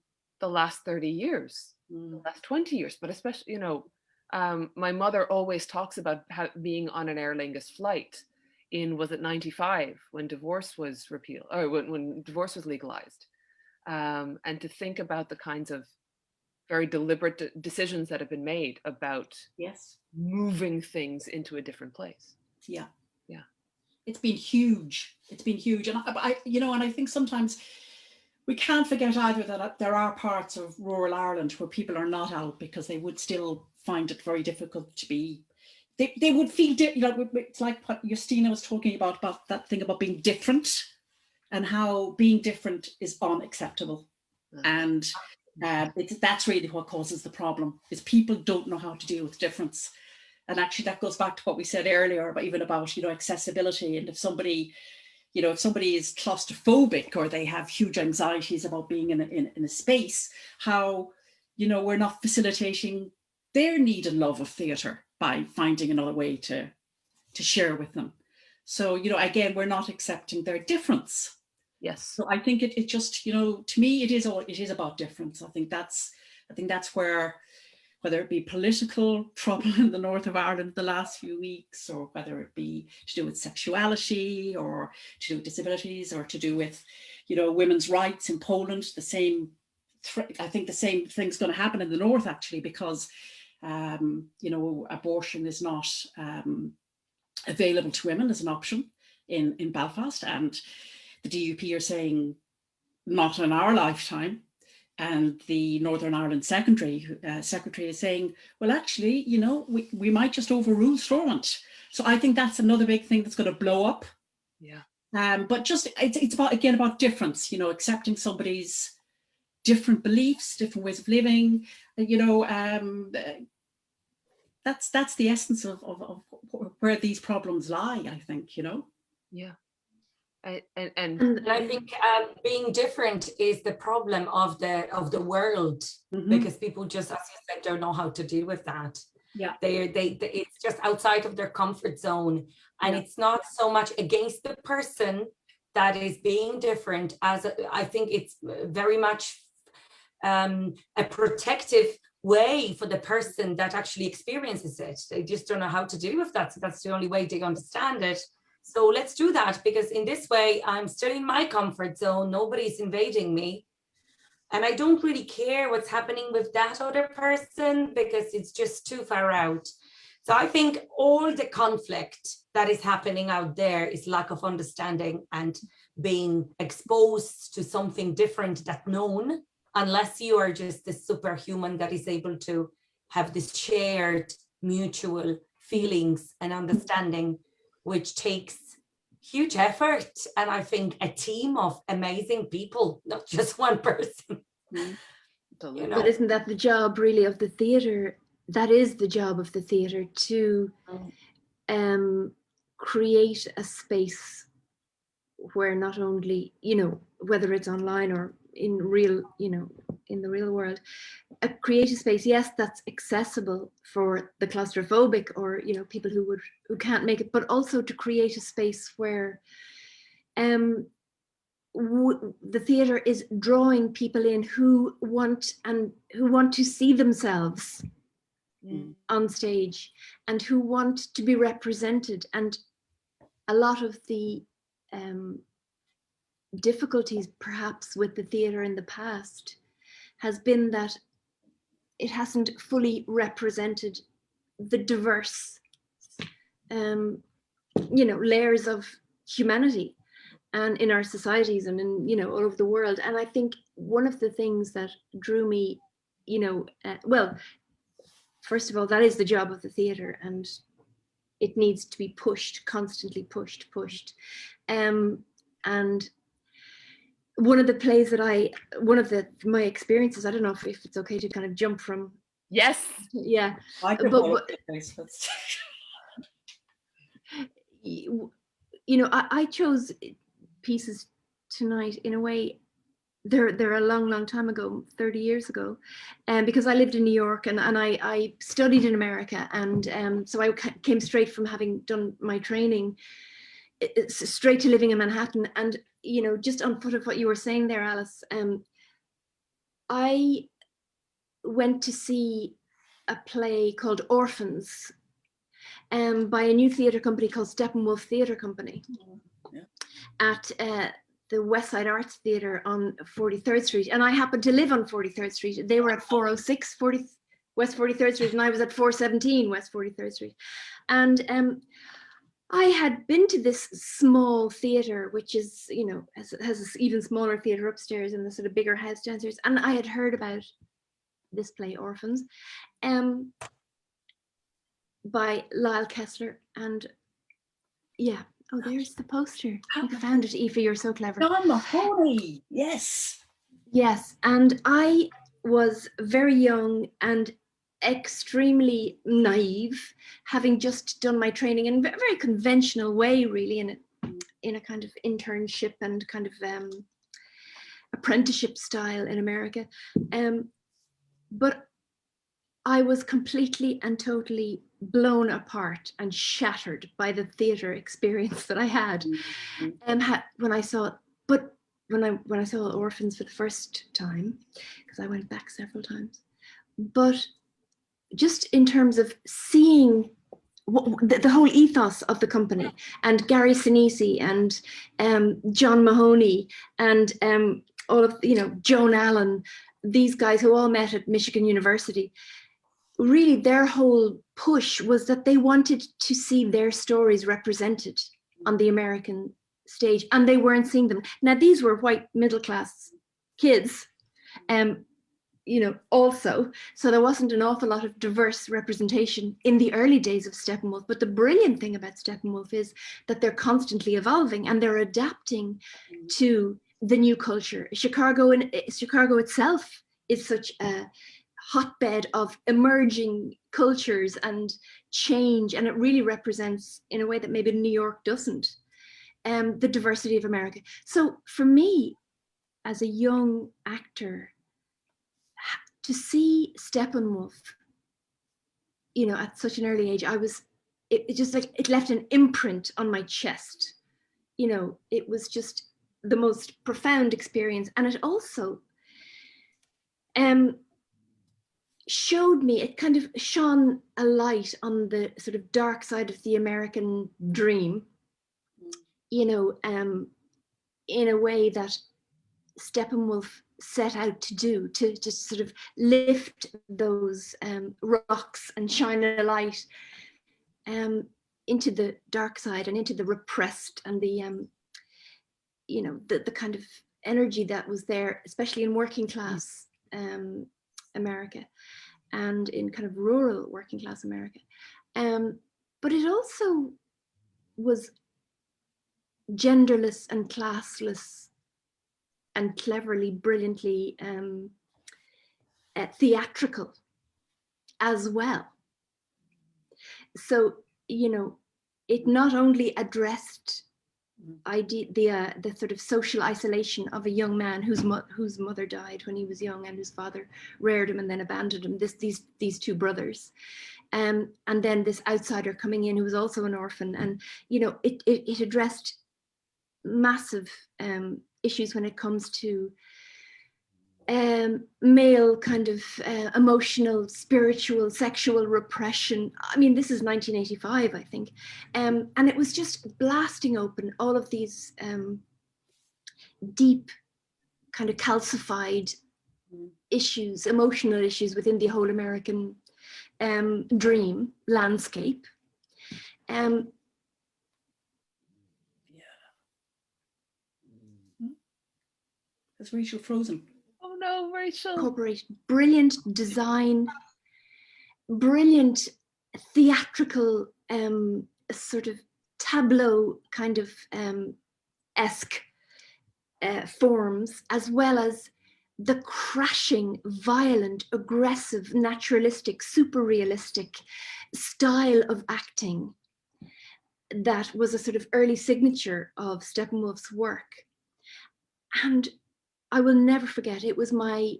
last 30 years, the last 20 years, but especially, you know, my mother always talks about being on an Aer Lingus flight in, was it 95, when divorce was repealed, or when divorce was legalized, and to think about the kinds of very deliberate decisions that have been made about moving things into a different place. Yeah. Yeah. It's been huge. It's been huge. And I you know, and I think sometimes we can't forget either that there are parts of rural Ireland where people are not out because they would still find it very difficult to be, they would feel, you know, it's like what Justyna was talking about that thing about being different, and how being different is unacceptable. And that's really what causes the problem, is people don't know how to deal with difference. And actually that goes back to what we said earlier about, even about, you know, accessibility. And if somebody, you know, if somebody is claustrophobic or they have huge anxieties about being in a space, how, you know, we're not facilitating their need and love of theatre by finding another way to share with them. So, you know, again, we're not accepting their difference. Yes. So I think it just, you know, to me, it is about difference. I think that's where, whether it be political trouble in the north of Ireland the last few weeks, or whether it be to do with sexuality, or to do with disabilities, or to do with, you know, women's rights in Poland, I think the same thing's going to happen in the north, actually, because, you know, abortion is not available to women as an option in Belfast, and the DUP are saying not in our lifetime. And the Northern Ireland Secretary is saying, well, actually, you know, we might just overrule Stormont. So I think that's another big thing that's going to blow up. Yeah. But just, it's about, again, about difference, you know, accepting somebody's different beliefs, different ways of living, you know, that's the essence of where these problems lie, I think, you know. Yeah. And I think being different is the problem of the world, because people just, as you said, don't know how to deal with that. Yeah, it's just outside of their comfort zone, and it's not so much against the person that is being different as I think it's very much a protective way for the person that actually experiences it. They just don't know how to deal with that. So that's the only way they understand it. So let's do that, because in this way, I'm still in my comfort zone. Nobody's invading me. And I don't really care what's happening with that other person, because it's just too far out. So I think all the conflict that is happening out there is lack of understanding and being exposed to something different that's known, unless you are just this superhuman that is able to have this shared mutual feelings and understanding, which takes huge effort. And I think a team of amazing people, not just one person. You know? But isn't that the job really of the theatre? That is the job of the theatre, to create a space where not only, whether it's online or in real, in the real world, create a space, yes, that's accessible for the claustrophobic or, people who can't make it, but also to create a space where the theatre is drawing people in who want to see themselves on stage and who want to be represented. And a lot of the difficulties perhaps with the theatre in the past has been that it hasn't fully represented the diverse layers of humanity and in our societies and in all over the world. And I think one of the things that drew me, well, first of all, that is the job of the theatre, and it needs to be pushed, constantly pushed. And one of the plays that my experiences, I don't know if it's okay to kind of jump from. Yes. Yeah. I chose pieces tonight in a way. They're a long time ago, 30 years ago, because I lived in New York and I studied in America, and so I came straight from having done my training straight to living in Manhattan. And just on foot of what you were saying there, Alice, I went to see a play called Orphans by a new theatre company called Steppenwolf Theatre Company at the West Side Arts Theatre on 43rd Street. And I happened to live on 43rd Street. They were at 406 West 43rd Street, and I was at 417 West 43rd Street. And I had been to this small theatre, which is, has an even smaller theatre upstairs and the sort of bigger house downstairs. And I had heard about this play, Orphans, by Lyle Kessler. And yeah, oh, there's the poster. You found it, Aoife, you're so clever. John Mahoney, yes. Yes, and I was very young and extremely naive, having just done my training in a very conventional way, really, in a kind of internship and kind of apprenticeship style in America. But I was completely and totally blown apart and shattered by the theatre experience that I had, when I saw Orphans for the first time, because I went back several times. But just in terms of seeing the whole ethos of the company, and Gary Sinise and John Mahoney and all of Joan Allen, these guys who all met at Michigan University, really their whole push was that they wanted to see their stories represented on the American stage, and they weren't seeing them. Now, these were white middle-class kids, also, so there wasn't an awful lot of diverse representation in the early days of Steppenwolf. But the brilliant thing about Steppenwolf is that they're constantly evolving and they're adapting to the new culture. Chicago itself is such a hotbed of emerging cultures and change, and it really represents in a way that maybe New York doesn't. the diversity of America. So for me, as a young actor, to see Steppenwolf, you know, at such an early age, it just like, it left an imprint on my chest. You know, it was just the most profound experience. And it also showed me, it kind of shone a light on the sort of dark side of the American dream, you know, in a way that Steppenwolf set out to do, to just sort of lift those rocks and shine a light into the dark side and into the repressed and the, you know, the kind of energy that was there, especially in working class America and in kind of rural working class America. But it also was genderless and classless and cleverly, brilliantly theatrical as well. So, you know, it not only addressed the sort of social isolation of a young man whose mother died when he was young and whose father reared him and then abandoned him, these two brothers, and then this outsider coming in who was also an orphan. And, you know, it addressed massive issues when it comes to male kind of emotional, spiritual, sexual repression. I mean, this is 1985, I think. And it was just blasting open all of these deep, kind of calcified issues, emotional issues within the whole American dream landscape. Has Rachel frozen? Oh no, Rachel. Incorporate brilliant design, brilliant theatrical sort of tableau kind of esque forms, as well as the crashing, violent, aggressive, naturalistic, super realistic style of acting that was a sort of early signature of Steppenwolf's work. And I will never forget, it was my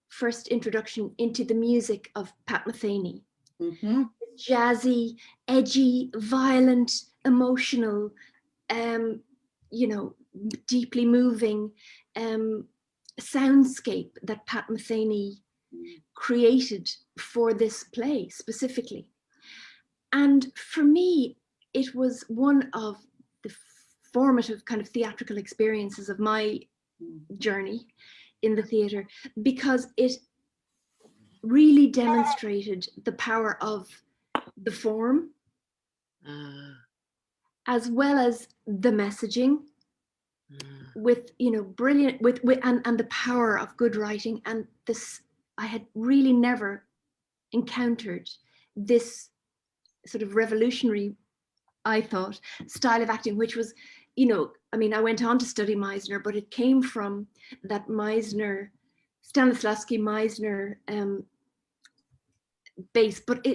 first introduction into the music of Pat Metheny. Mm-hmm. Jazzy, edgy, violent, emotional, you know, deeply moving soundscape that Pat Metheny created for this play specifically. And for me, it was one of the formative kind of theatrical experiences of my journey in the theatre, because it really demonstrated the power of the form as well as the messaging with, you know, brilliant with and the power of good writing. And this, I had really never encountered this sort of revolutionary, I thought, style of acting, which was, you know, I mean, I went on to study Meisner, but it came from that Meisner, Stanislavski Meisner base, but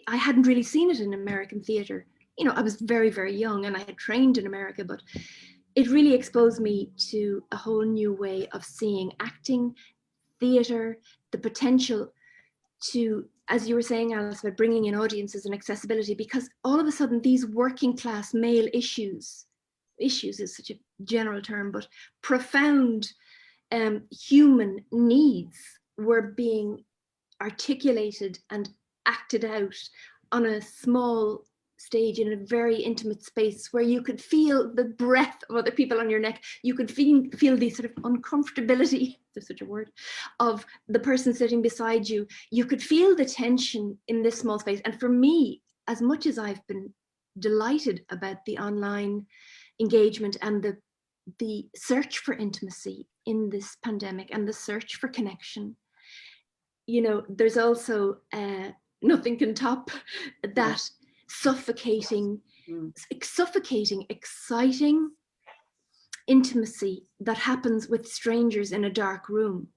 I hadn't really seen it in American theatre. You know, I was very, very young and I had trained in America, but it really exposed me to a whole new way of seeing acting, theatre, the potential to, as you were saying, Alice, about bringing in audiences and accessibility, because all of a sudden these working class male issues is such a general term, but profound human needs were being articulated and acted out on a small stage in a very intimate space where you could feel the breath of other people on your neck. You could feel the sort of uncomfortability, if there's such a word, of the person sitting beside you. You could feel the tension in this small space. And for me, as much as I've been delighted about the online engagement and the search for intimacy in this pandemic and the search for connection, you know, there's also nothing can top that suffocating, exciting intimacy that happens with strangers in a dark room.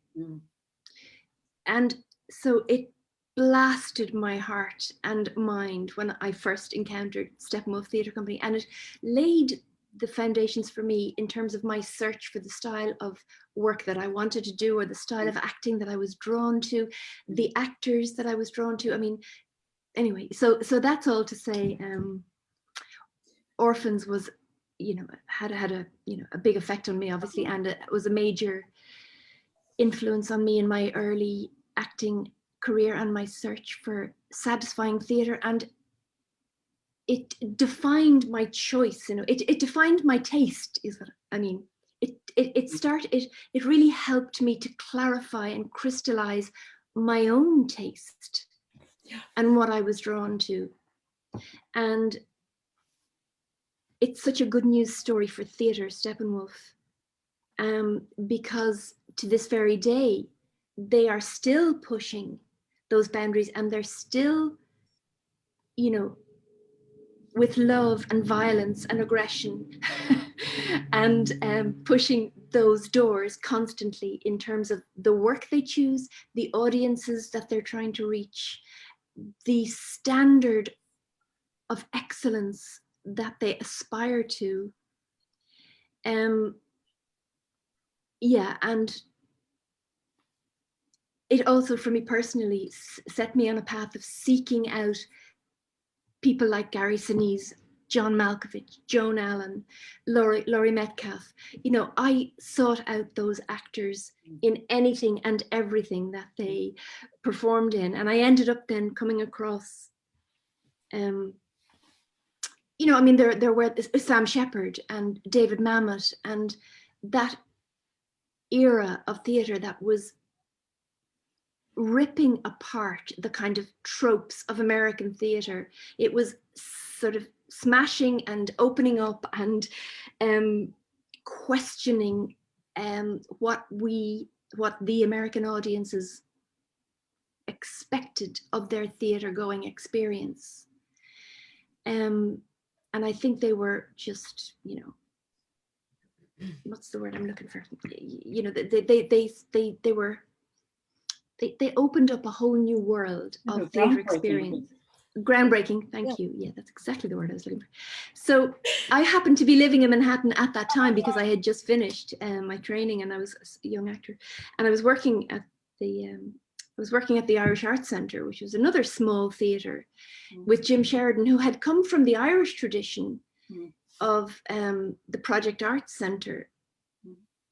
And so it blasted my heart and mind when I first encountered Steppenwolf Theatre Company, and it laid the foundations for me in terms of my search for the style of work that I wanted to do, or the style of acting that I was drawn to, the actors that I was drawn to. I mean, anyway, so that's all to say, Orphans was, you know, had a you know, a big effect on me, obviously, and it was a major influence on me in my early acting career and my search for satisfying theatre. And it defined my choice, you know, it defined my taste, is what I mean. It really helped me to clarify and crystallize my own taste and what I was drawn to. And it's such a good news story for theatre, Steppenwolf, because to this very day, they are still pushing those boundaries, and they're still, you know, with love and violence and aggression and pushing those doors constantly in terms of the work they choose, the audiences that they're trying to reach, the standard of excellence that they aspire to. Yeah, and it also, for me personally, set me on a path of seeking out people like Gary Sinise, John Malkovich, Joan Allen, Laurie Metcalf. You know, I sought out those actors in anything and everything that they performed in. And I ended up then coming across, you know, I mean, there were Sam Shepard and David Mamet, and that era of theatre that was ripping apart the kind of tropes of American theatre. It was sort of smashing and opening up and questioning what the American audiences expected of their theatre going experience. And I think they were just, you know, what's the word I'm looking for? You know, they opened up a whole new world of theatre experience. Groundbreaking, thank you. Yeah, that's exactly the word I was looking for. So I happened to be living in Manhattan at that time because I had just finished my training, and I was a young actor, and I was working at the Irish Arts Centre, which was another small theatre, with Jim Sheridan, who had come from the Irish tradition of the Project Arts Centre,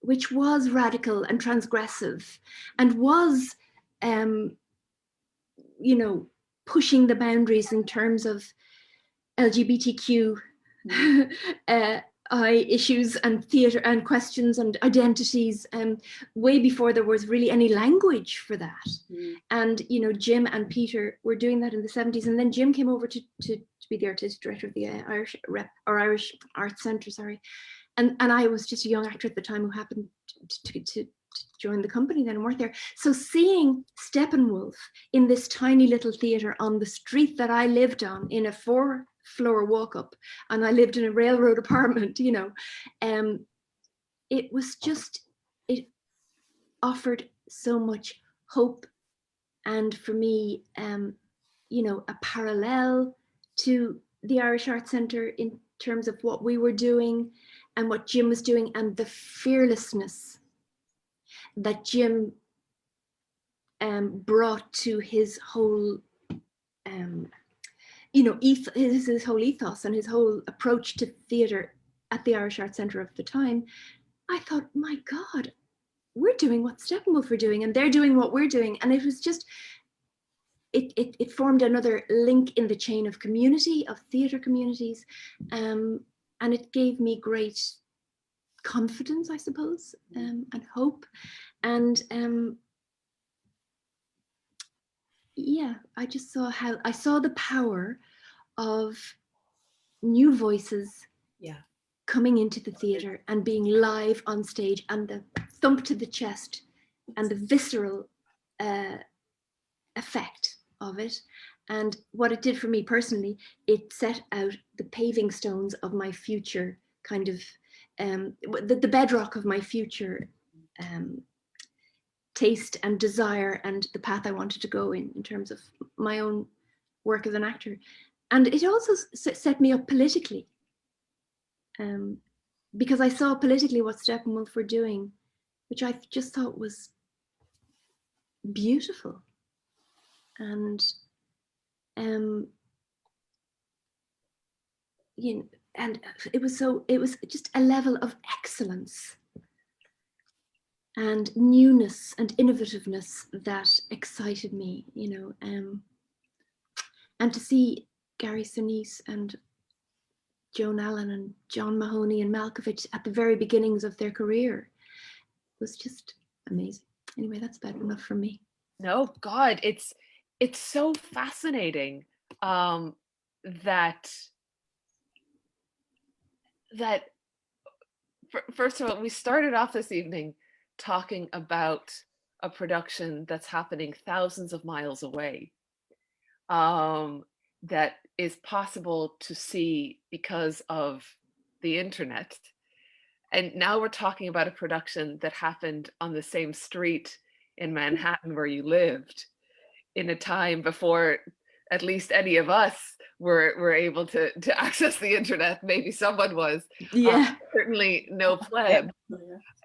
which was radical and transgressive, and was you know, pushing the boundaries in terms of LGBTQ issues and theatre and questions and identities, way before there was really any language for that. And, you know, Jim and Peter were doing that in the 70s. And then Jim came over to be the artistic director of the Irish Arts Centre, sorry. And I was just a young actor at the time who happened to join the company then and work there. So seeing Steppenwolf in this tiny little theatre on the street that I lived on, in a 4-floor walk up, and I lived in a railroad apartment, you know, it was just, it offered so much hope. And for me, you know, a parallel to the Irish Arts Centre in terms of what we were doing and what Jim was doing, and the fearlessness that Jim brought to his whole, you know, his whole ethos and his whole approach to theatre at the Irish Arts Centre of the time. I thought, my God, we're doing what Steppenwolf were doing, and they're doing what we're doing. And it was just, it formed another link in the chain of community, of theatre communities. And it gave me great confidence, I suppose, and hope. And yeah, I just saw I saw the power of new voices coming into the theatre and being live on stage, and the thump to the chest and the visceral effect of it. And what it did for me personally, it set out the paving stones of my future, kind of the bedrock of my future taste and desire, and the path I wanted to go in terms of my own work as an actor. And it also set me up politically. because I saw politically what Steppenwolf were doing, which I just thought was beautiful. And you know, and it was just a level of excellence and newness and innovativeness that excited me, you know. And to see Gary Sinise and Joan Allen and John Mahoney and Malkovich at the very beginnings of their career was just amazing. Anyway, that's about enough for me. No, God, it's so fascinating that first of all, we started off this evening talking about a production that's happening thousands of miles away, that is possible to see because of the internet. And now we're talking about a production that happened on the same street in Manhattan where you lived, in a time before at least any of us were able to access the internet. Maybe someone was. Yeah. Certainly no pleb.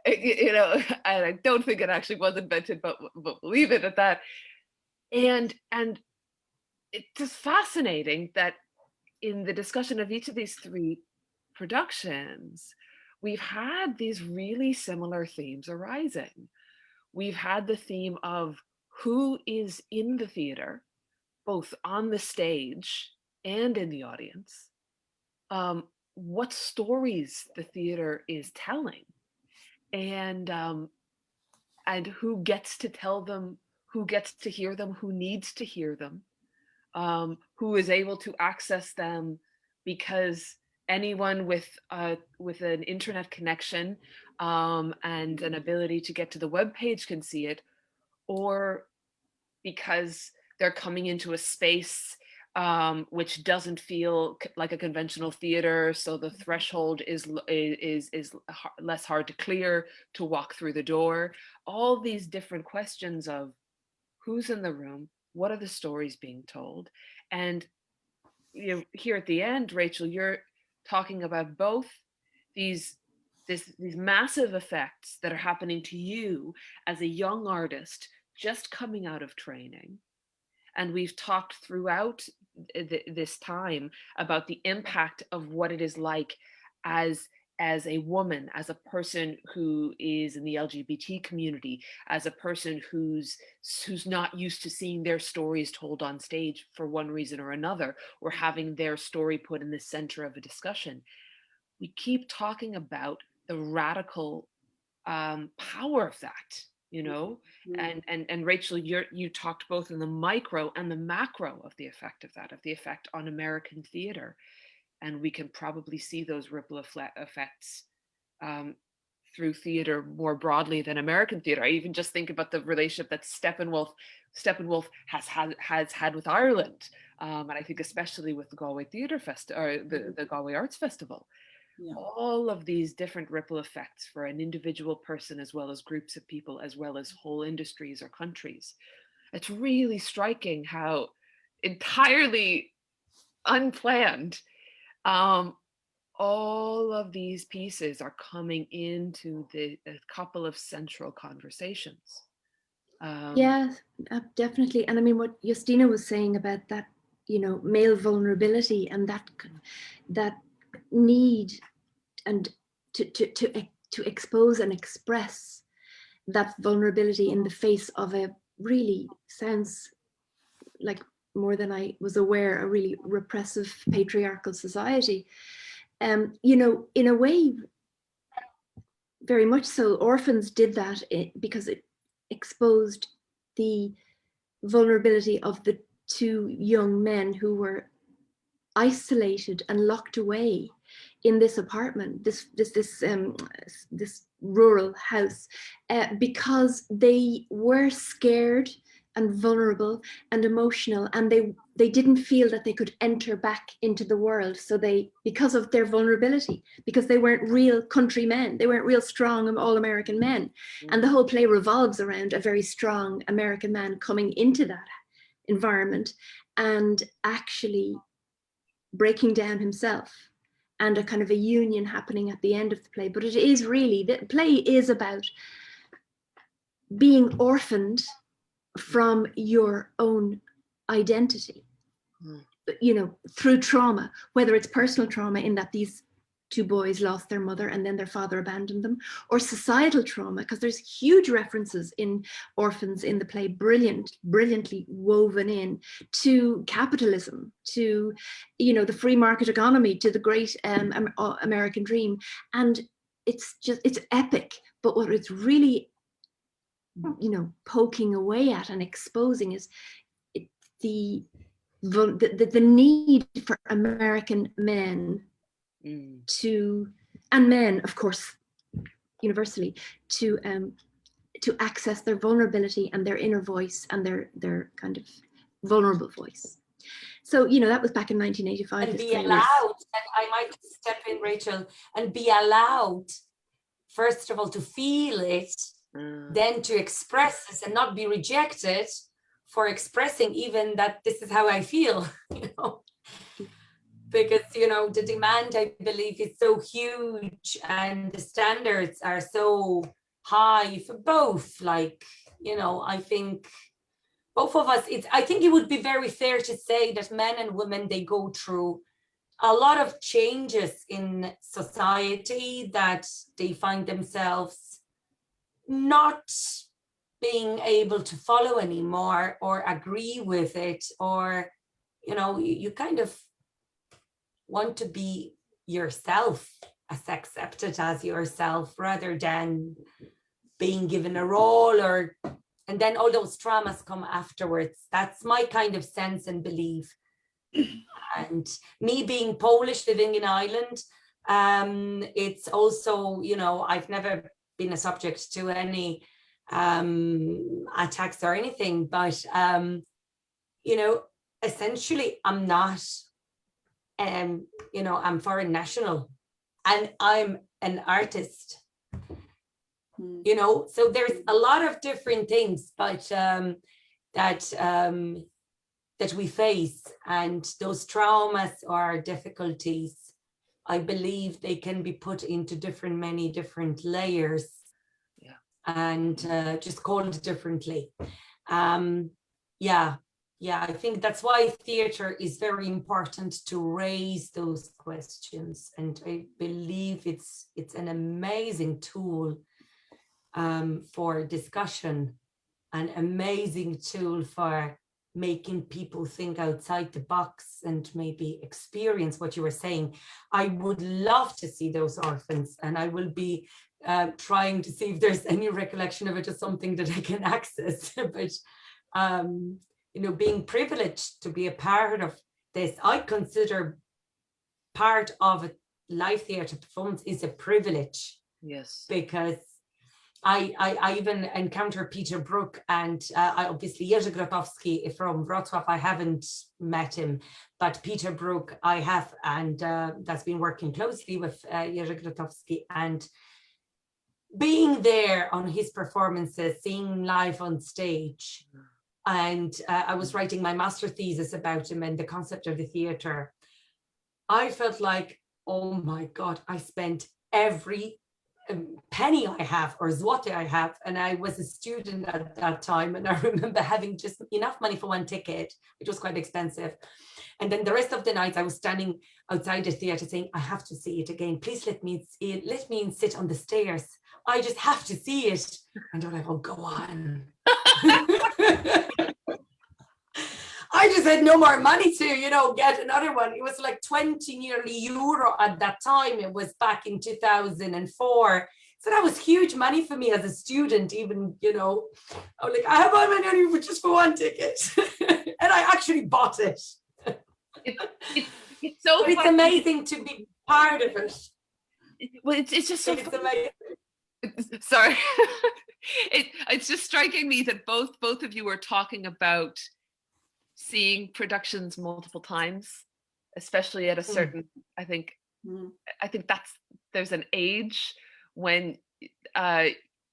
You know, and I don't think it actually was invented, but we'll leave it at that. And it's just fascinating that in the discussion of each of these three productions, we've had these really similar themes arising. We've had the theme of who is in the theater, both on the stage and in the audience, what stories the theater is telling, and who gets to tell them, who gets to hear them, who needs to hear them, who is able to access them because anyone with an internet connection and an ability to get to the webpage can see it, or because they're coming into a space which doesn't feel like a conventional theater, so the threshold is less hard to clear to walk through the door. All these different questions of who's in the room, what are the stories being told, and you know, here at the end, Rachel, you're talking about both these massive effects that are happening to you as a young artist just coming out of training. And we've talked throughout this time about the impact of what it is like as a woman, as a person who is in the LGBT community, as a person who's not used to seeing their stories told on stage for one reason or another, or having their story put in the center of a discussion. We keep talking about the radical power of that, you know, and Rachel, you talked both in the micro and the macro of the effect of that, of the effect on American theater. And we can probably see those ripple effects through theater more broadly than American theater. I even just think about the relationship that Steppenwolf has had with Ireland, and I think especially with the Galway Theatre Festival, or the Galway Arts Festival. Yeah. All of these different ripple effects for an individual person, as well as groups of people, as well as whole industries or countries. It's really striking how entirely unplanned all of these pieces are coming into a couple of central conversations. Yeah, definitely. And I mean, what Justyna was saying about that, you know, male vulnerability and that need and to expose and express that vulnerability in the face of a really, sounds like more than I was aware, a really repressive patriarchal society. You know, in a way, very much so, Orphans did that because it exposed the vulnerability of the two young men who were isolated and locked away in this apartment, this rural house, because they were scared and vulnerable and emotional, and they didn't feel that they could enter back into the world. So because of their vulnerability, because they weren't real country men, they weren't real strong all-American men. And the whole play revolves around a very strong American man coming into that environment and actually breaking down himself and a kind of a union happening at the end of the play. But it is really, the play is about being orphaned from your own identity, you know, through trauma, whether it's personal trauma in that these two boys lost their mother and then their father abandoned them, or societal trauma, because there's huge references in Orphans in the play, brilliantly woven in to capitalism, to, you know, the free market economy, to the great American dream. And it's epic, but what it's really, you know, poking away at and exposing is the need for American men to, and men, of course, universally, to access their vulnerability and their inner voice and their kind of vulnerable voice. So, you know, that was back in 1985. And be allowed, and I might step in, Rachel, and be allowed, first of all, to feel it, then to express it and not be rejected for expressing even that this is how I feel, you know. Because, you know, the demand, I believe, is so huge and the standards are so high for both. Like, you know, I think both of us, I think it would be very fair to say that men and women, they go through a lot of changes in society that they find themselves not being able to follow anymore or agree with it, or, you know, you kind of want to be yourself, as accepted as yourself, rather than being given a role, or, and then all those traumas come afterwards. That's my kind of sense and belief. And me being Polish, living in Ireland, it's also, you know, I've never been a subject to any attacks or anything, but you know, essentially I'm not, you know, I'm foreign national and I'm an artist, you know, so there's a lot of different things, but that we face, and those traumas or difficulties, I believe they can be put into many different layers, and just called differently. Yeah, I think that's why theatre is very important, to raise those questions, and I believe it's an amazing tool for discussion, an amazing tool for making people think outside the box and maybe experience what you were saying. I would love to see those orphans, and I will be trying to see if there's any recollection of it or something that I can access. But you know, being privileged to be a part of this, I consider part of a live theatre performance is a privilege. Yes. Because I even encounter Peter Brook, and I obviously Jerzy Grotowski from Wrocław, I haven't met him, but Peter Brook I have, and that's been working closely with Jerzy Grotowski, and being there on his performances, seeing live on stage. And I was writing my master thesis about him and the concept of the theatre. I felt like, oh my God, I spent every penny I have or zloty I have, and I was a student at that time, and I remember having just enough money for one ticket, which was quite expensive, and then the rest of the nights I was standing outside the theatre saying, I have to see it again, please let me sit on the stairs, I just have to see it. And they're like, oh, go on. I just had no more money to, you know, get another one. It was like 20 nearly euro at that time. It was back in 2004. So that was huge money for me as a student, even, you know, I was like, I have all my money just for one ticket. And I actually bought it. It's so it's amazing to be part of it. Well, it's just so amazing. Sorry. It's just striking me that both of you are talking about seeing productions multiple times, especially at a certain, I think there's an age when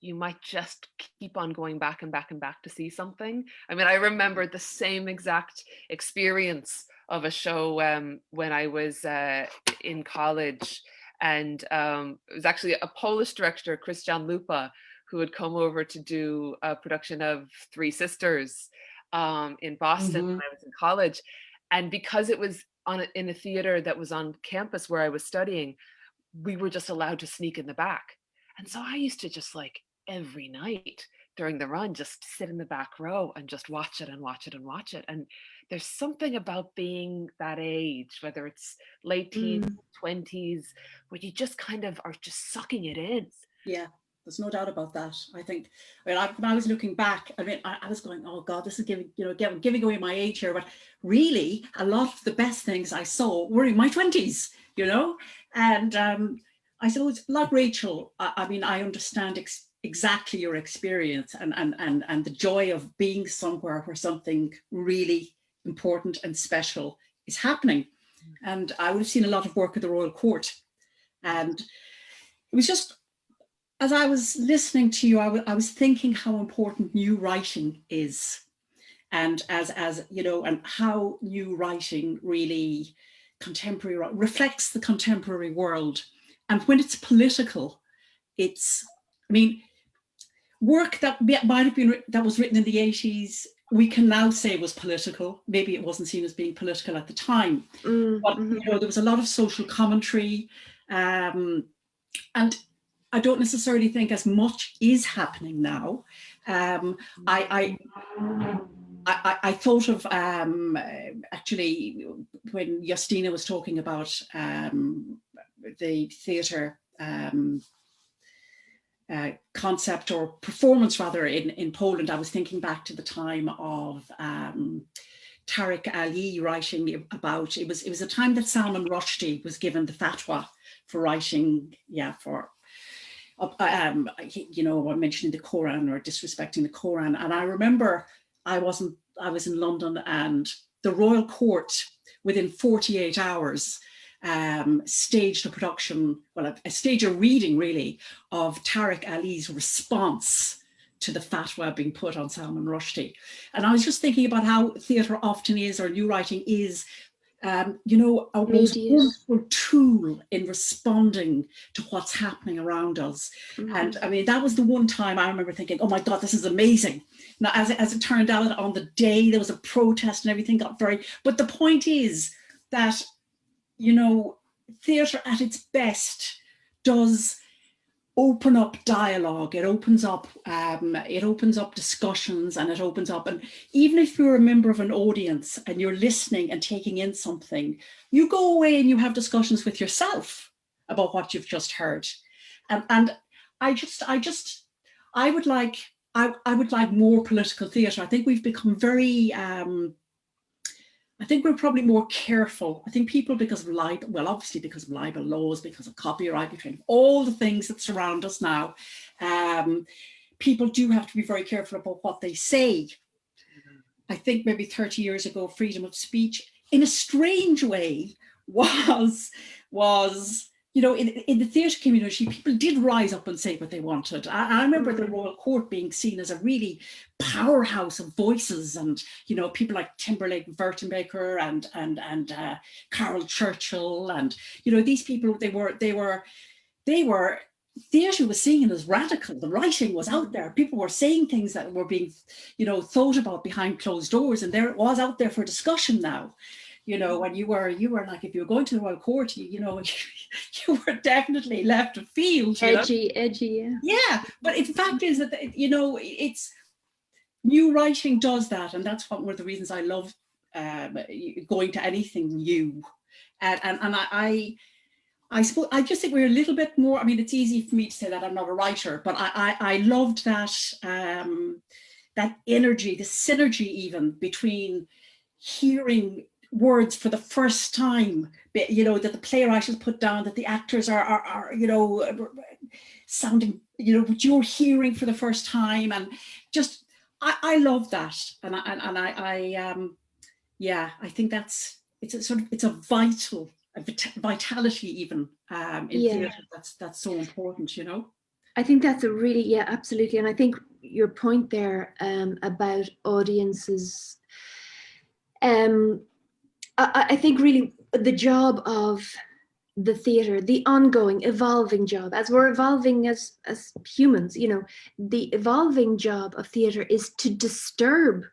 you might just keep on going back and back and back to see something. I mean, I remember the same exact experience of a show when I was in college, and it was actually a Polish director, Christian Lupa, who had come over to do a production of Three Sisters in Boston when I was in college. And because it was in a theater that was on campus where I was studying, we were just allowed to sneak in the back. And so I used to just like every night during the run, just sit in the back row and just watch it and watch it and watch it. And there's something about being that age, whether it's late teens, 20s, where you just kind of are just sucking it in. Yeah, there's no doubt about that. I think, when I was looking back, I mean, I was going, oh God, this is giving away my age here. But really, a lot of the best things I saw were in my 20s, and I suppose, like Rachel, I mean, I understand exactly your experience and the joy of being somewhere where something really important and special is happening. And I would have seen a lot of work at the Royal Court. And it was just, as I was listening to you, I was thinking how important new writing is. And as you know, and how new writing really reflects the contemporary world. And when it's political, work that might have been that was written in the 80s, we can now say was political. Maybe it wasn't seen as being political at the time, but there was a lot of social commentary, and I don't necessarily think as much is happening now. I thought of actually when Justyna was talking about the theatre concept or performance rather in Poland. I was thinking back to the time of Tariq Ali writing about, it was a time that Salman Rushdie was given the fatwa for writing, for mentioning the Quran or disrespecting the Quran. And I remember I was in London, and the Royal Court within 48 hours staged a production, staged a reading really of Tariq Ali's response to the fatwa being put on Salman Rushdie. And I was just thinking about how theatre often is, or new writing is, a most wonderful tool in responding to what's happening around us. And I mean, that was the one time I remember thinking, oh my God, this is amazing. Now, as it turned out, on the day there was a protest and everything but the point is that, theatre at its best does open up dialogue. It opens up discussions, and it opens up. And even if you're a member of an audience and you're listening and taking in something, you go away and you have discussions with yourself about what you've just heard. And I would like more political theatre. I think we've become very. I think we're probably more careful. I think people, because of obviously because of libel laws, because of copyright, between all the things that surround us now, people do have to be very careful about what they say. I think maybe 30 years ago, freedom of speech, in a strange way, was in the theatre community, people did rise up and say what they wanted. I remember the Royal Court being seen as a really powerhouse of voices, and people like Timberlake Vertenbaker and Carol Churchill, and these people, they were theatre was seen as radical. The writing was out there. People were saying things that were being thought about behind closed doors, and there it was out there for discussion now. And you were like, if you were going to the Royal Court, you were definitely left of field. Edgy, yeah. Yeah, but the fact is that it's new writing does that, and that's one of the reasons I love going to anything new. And I suppose I just think we're a little bit more. I mean, it's easy for me to say that I'm not a writer, but I loved that that energy, the synergy even between hearing words for the first time, that the playwright has put down, that the actors are sounding, what you're hearing for the first time, and just I love that, and I think it's a vitality even in theatre that's so important. I think that's a really, absolutely, and I think your point there about audiences. I think really the job of the theatre, the ongoing, evolving job, as we're evolving as humans, you know, the evolving job of theatre is to disturb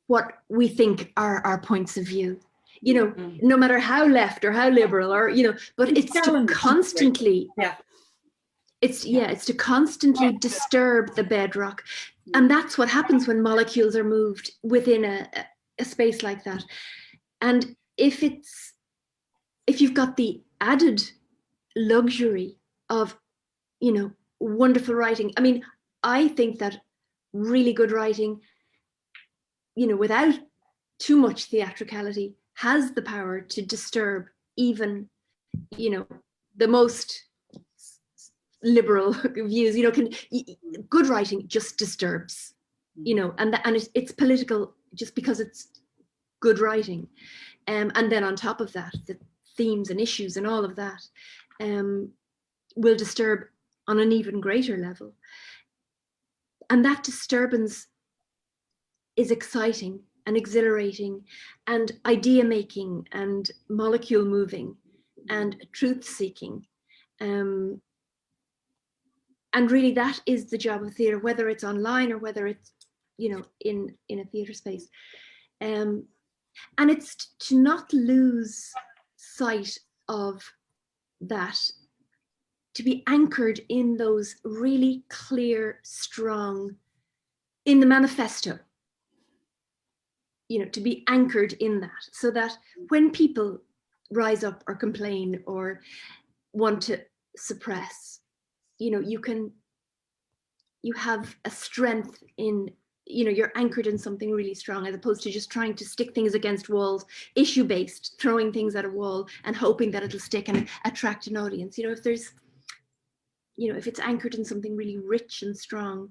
what we think are our points of view. You know, no matter how left or how liberal, or, you know, but it's to constantly, it's to constantly disturb the bedrock. And that's what happens when molecules are moved within a space like that. And if you've got the added luxury of, you know, wonderful writing, I mean, I think that really good writing, you know, without too much theatricality, has the power to disturb even, you know, the most liberal views. You know, good writing just disturbs, you know, and it's political just because it's good writing. And then on top of that, the themes and issues and all of that will disturb on an even greater level. And that disturbance is exciting and exhilarating and idea making and molecule moving and truth seeking. And really that is the job of theatre, whether it's online or whether it's, you know, in a theatre space. And it's to not lose sight of that, to be anchored in those really clear, strong, in the manifesto, you know, to be anchored in that, so that when people rise up or complain or want to suppress, you know, you have a strength in, you know, you're anchored in something really strong, as opposed to just trying to stick things against walls, issue based, throwing things at a wall and hoping that it'll stick and attract an audience. You know, if there's, you know, if it's anchored in something really rich and strong,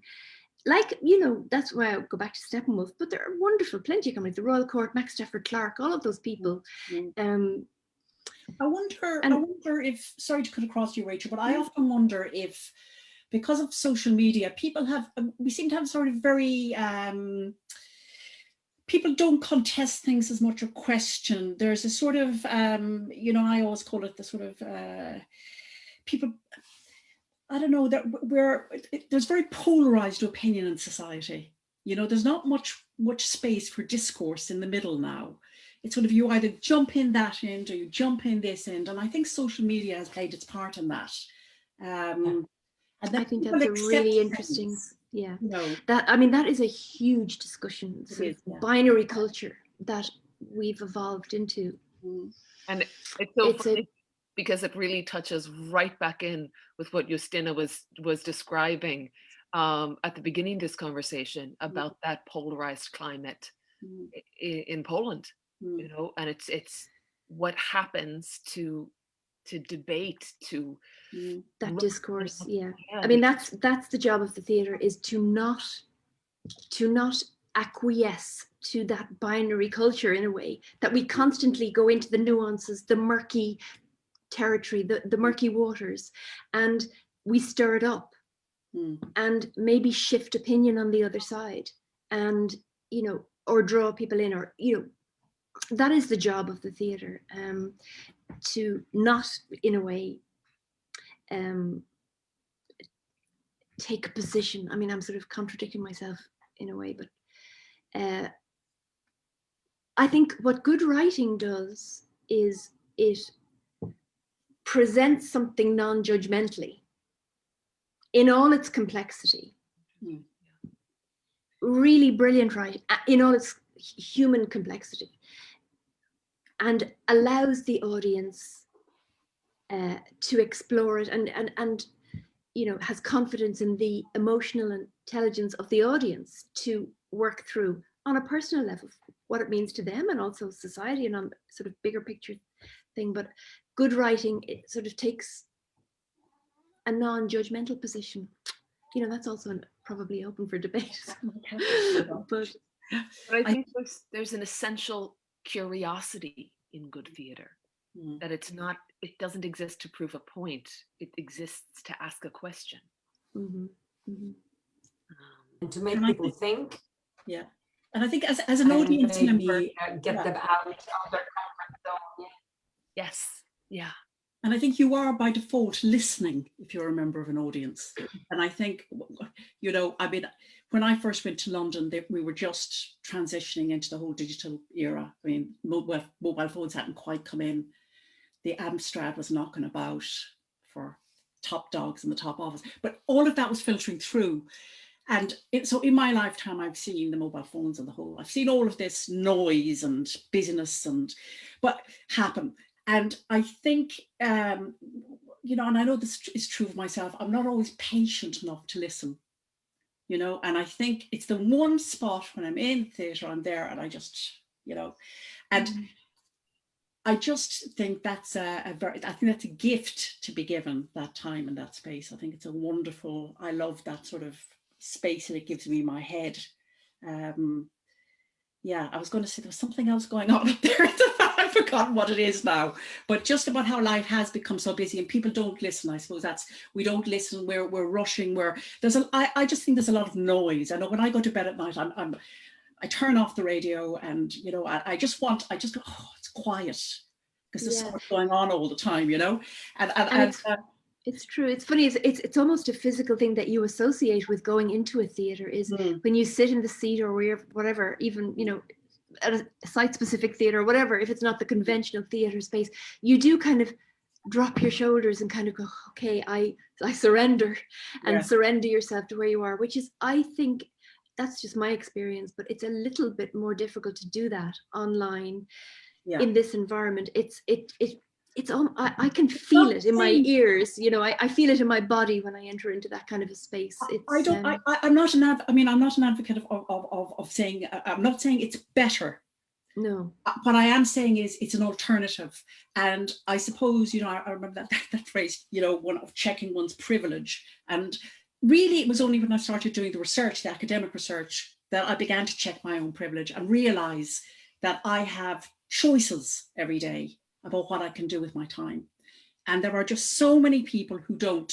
like, you know, that's why I go back to Steppenwolf, but there are wonderful, plenty of companies, the Royal Court, Max Stafford Clark, all of those people. I wonder if, sorry to cut across you, Rachel, but I often wonder if, because of social media, we seem to have sort of very, people don't contest things as much or question. There's a sort of, you know, I always call it the sort of, people, I don't know, that there's very polarized opinion in society. You know, there's not much space for discourse in the middle now. It's sort of, you either jump in that end or you jump in this end. And I think social media has played its part in that. And I think that's a really interesting, you know, that, I mean, that is a huge discussion, sort of binary culture that we've evolved into. And it's so funny, because it really touches right back in with what Justyna was describing at the beginning of this conversation about that polarized climate in Poland, you know, and it's what happens to debate, to that discourse. I mean, that's the job of the theatre, is to not acquiesce to that binary culture, in a way that we constantly go into the nuances, the murky territory, the murky waters, and we stir it up and maybe shift opinion on the other side, and, you know, or draw people in, or, you know, that is the job of the theatre, to not, in a way, take a position. I mean, I'm sort of contradicting myself in a way, but I think what good writing does is it presents something non-judgmentally in all its complexity. Really brilliant writing in all its human complexity, and allows the audience to explore it, and you know, has confidence in the emotional intelligence of the audience to work through on a personal level what it means to them, and also society, and on sort of bigger picture thing. But good writing, it sort of takes a non-judgmental position. You know, that's also probably open for debate. but I think there's an essential curiosity in good theatre, that it doesn't exist to prove a point, it exists to ask a question. And to make people think. And I think as an audience member, get them out of their comfort zone. Yes. Yeah. And I think you are by default listening if you're a member of an audience. And I think, you know, I mean, when I first went to London, we were just transitioning into the whole digital era. I mean, mobile phones hadn't quite come in. The Amstrad was knocking about for top dogs in the top office. But all of that was filtering through. And so in my lifetime, I've seen the mobile phones and the whole, I've seen all of this noise and busyness but happen. And I think, you know, and I know this is true of myself, I'm not always patient enough to listen, you know, and I think it's the one spot when I'm in theatre, I'm there and I just, you know, and I just think that's I think that's a gift to be given, that time and that space. I think it's a wonderful, I love that sort of space that it gives me in my head. Yeah, I was going to say there was something else going on up there. I've forgotten what it is now, but just about how life has become so busy and people don't listen. I suppose we don't listen. We're rushing. I just think there's a lot of noise. I know when I go to bed at night, I turn off the radio, and you know, I just go, oh, it's quiet, because there's so much going on all the time, you know, and it's true. It's funny. It's almost a physical thing that you associate with going into a theatre, is when you sit in the seat or whatever, even, you know, at a site-specific theatre or whatever, if it's not the conventional theatre space, you do kind of drop your shoulders and kind of go, okay, I surrender, and surrender yourself to where you are, which is, I think, that's just my experience, but it's a little bit more difficult to do that online in this environment. I can feel it in my ears, you know, I feel it in my body when I enter into that kind of a space. I'm not an advocate of saying, I'm not saying it's better. No. What I am saying is it's an alternative. And I suppose, you know, I remember that phrase, you know, one of checking one's privilege. And really it was only when I started doing the research, the academic research, that I began to check my own privilege and realize that I have choices every day about what I can do with my time. And there are just so many people who don't.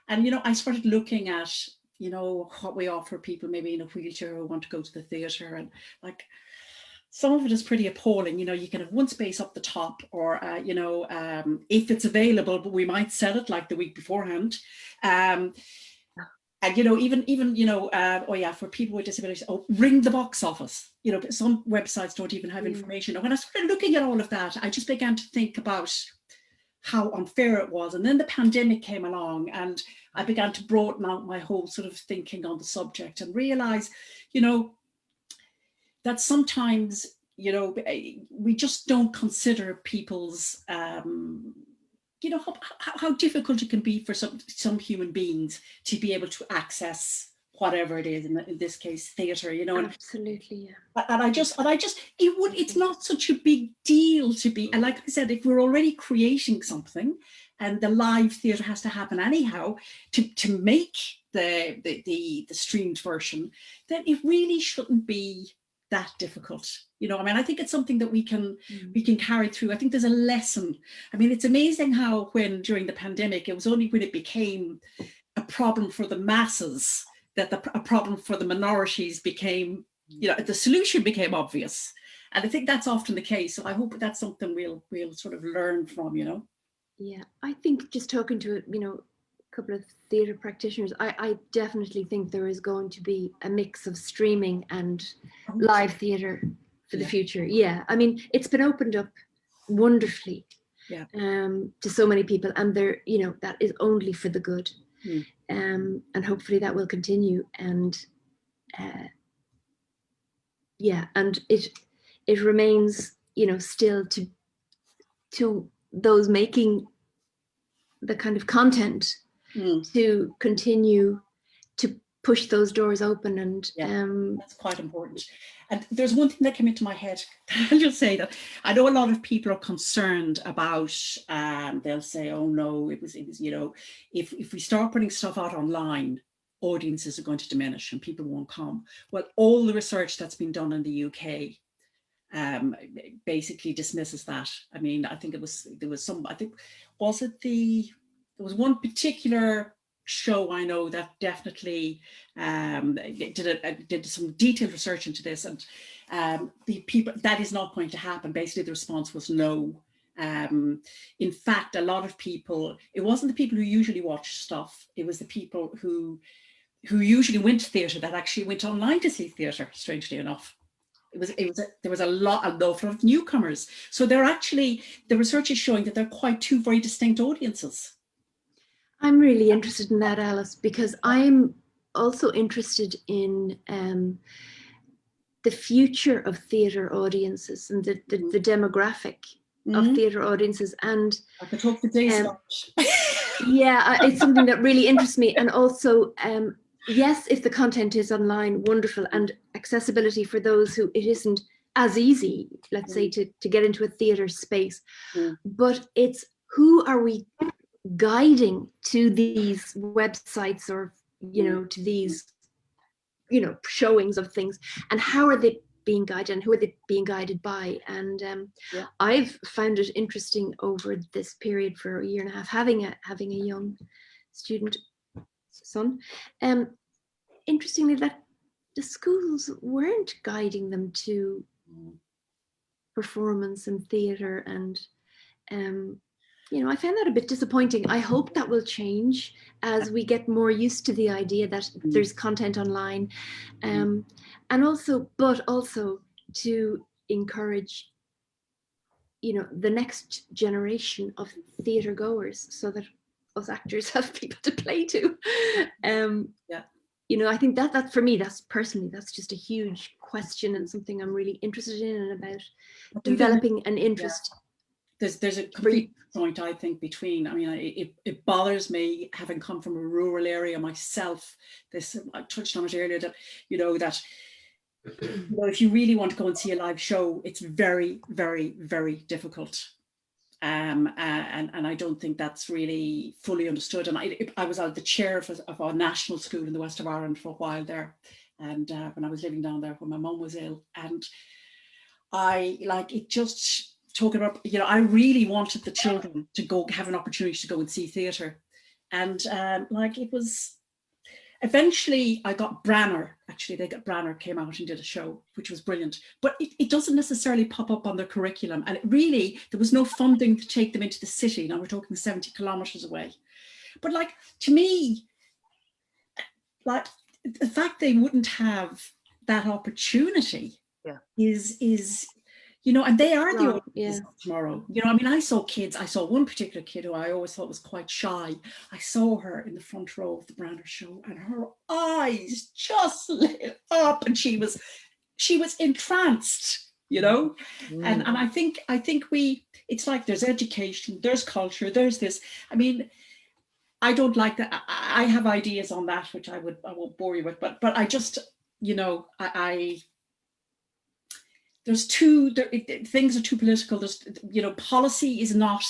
And, you know, I started looking at, you know, what we offer people maybe in a wheelchair who want to go to the theatre, and like, some of it is pretty appalling. You know, you can have one space up the top, or, you know, if it's available, but we might sell it like the week beforehand. And, you know, even you know, for people with disabilities, ring the box office. You know, some websites don't even have information. And when I started looking at all of that, I just began to think about how unfair it was. And then the pandemic came along, and I began to broaden out my whole sort of thinking on the subject, and realize, you know, that sometimes, you know, we just don't consider people's, you know, how difficult it can be for some human beings to be able to access whatever it is, in this case, theatre, you know. Absolutely, yeah. And I just, it's not such a big deal to be, and like I said, if we're already creating something, and the live theatre has to happen anyhow to make the streamed version, then it really shouldn't be that difficult. You know, I mean, I think it's something that we can carry through. I think there's a lesson. I mean, it's amazing how during the pandemic, it was only when it became a problem for the masses that a problem for the minorities became, you know, the solution became obvious. And I think that's often the case. So I hope that's something we'll sort of learn from, you know. Yeah, I think just talking to, you know, a couple of theatre practitioners, I definitely think there is going to be a mix of streaming and live theatre for the future. Yeah, I mean, it's been opened up wonderfully to so many people, and there, you know, that is only for the good. And hopefully that will continue. And and it remains, you know, still to those making the kind of content to continue to push those doors open. And that's quite important. And there's one thing that came into my head. I'll just say that I know a lot of people are concerned about, they'll say, oh no, it was, you know, if we start putting stuff out online, audiences are going to diminish and people won't come. Well, all the research that's been done in the UK basically dismisses that. I mean, I think there was one particular show I know that definitely did some detailed research into this, and the people, that is not going to happen. Basically, the response was no. In fact, a lot of people, it wasn't the people who usually watch stuff, it was the people who usually went to theatre that actually went online to see theatre, strangely enough. There was an awful lot of newcomers. So the research is showing that they're quite two very distinct audiences. I'm really interested in that, Alice, because I'm also interested in the future of theatre audiences and the demographic of theatre audiences. And I could talk for days. Yeah, it's something that really interests me. And also, yes, if the content is online, wonderful, and accessibility for those who it isn't as easy, let's say, to get into a theatre space. But it's, who are we guiding to these websites, or, you know, to these, you know, showings of things, and how are they being guided, and who are they being guided by? And I've found it interesting over this period for a year and a half, having a young student son, interestingly, that the schools weren't guiding them to performance and theatre, and you know, I found that a bit disappointing. I hope that will change as we get more used to the idea that there's content online, and also to encourage, you know, the next generation of theatre goers, so that us actors have people to play to. You know, I think that for me, that's just a huge question, and something I'm really interested in, and about developing an interest. There's a complete point, I think, between, I mean, it bothers me, having come from a rural area myself. I touched on it earlier, that, you know, if you really want to go and see a live show, it's very, very, very difficult. And I don't think that's really fully understood. And I was the chair of a national school in the west of Ireland for a while there. And when I was living down there, when my mum was ill, and talking about, you know, I really wanted the children to go have an opportunity to go and see theatre. And it was, eventually I got Branner, Branner came out and did a show, which was brilliant, but it doesn't necessarily pop up on their curriculum. And there was no funding to take them into the city. Now we're talking 70 kilometers away. But to me, the fact they wouldn't have that opportunity is, you know, and they are the audience of tomorrow. You know, I mean, I saw one particular kid who I always thought was quite shy. I saw her in the front row of the Branner show, and her eyes just lit up, and she was entranced, you know. And I think it's like, there's education, there's culture, there's this. I mean, I don't like that. I have ideas on that, which I won't bore you with, but I just, you know, things are too political. There's, you know, policy is not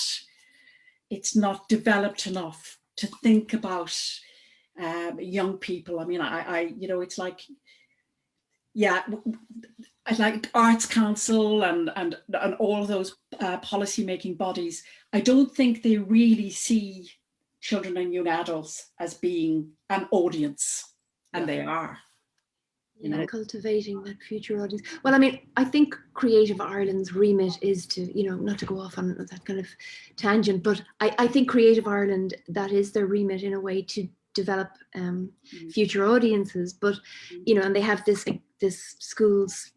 developed enough to think about young people. I mean, you know, it's like, I like Arts Council and all of those policy making bodies. I don't think they really see children and young adults as being an audience, and they are. You know, cultivating that future audience. Well, I mean, I think Creative Ireland's remit is to, you know, not to go off on that kind of tangent, but I think Creative Ireland, that is their remit in a way, to develop future audiences. But, you know, and they have this schools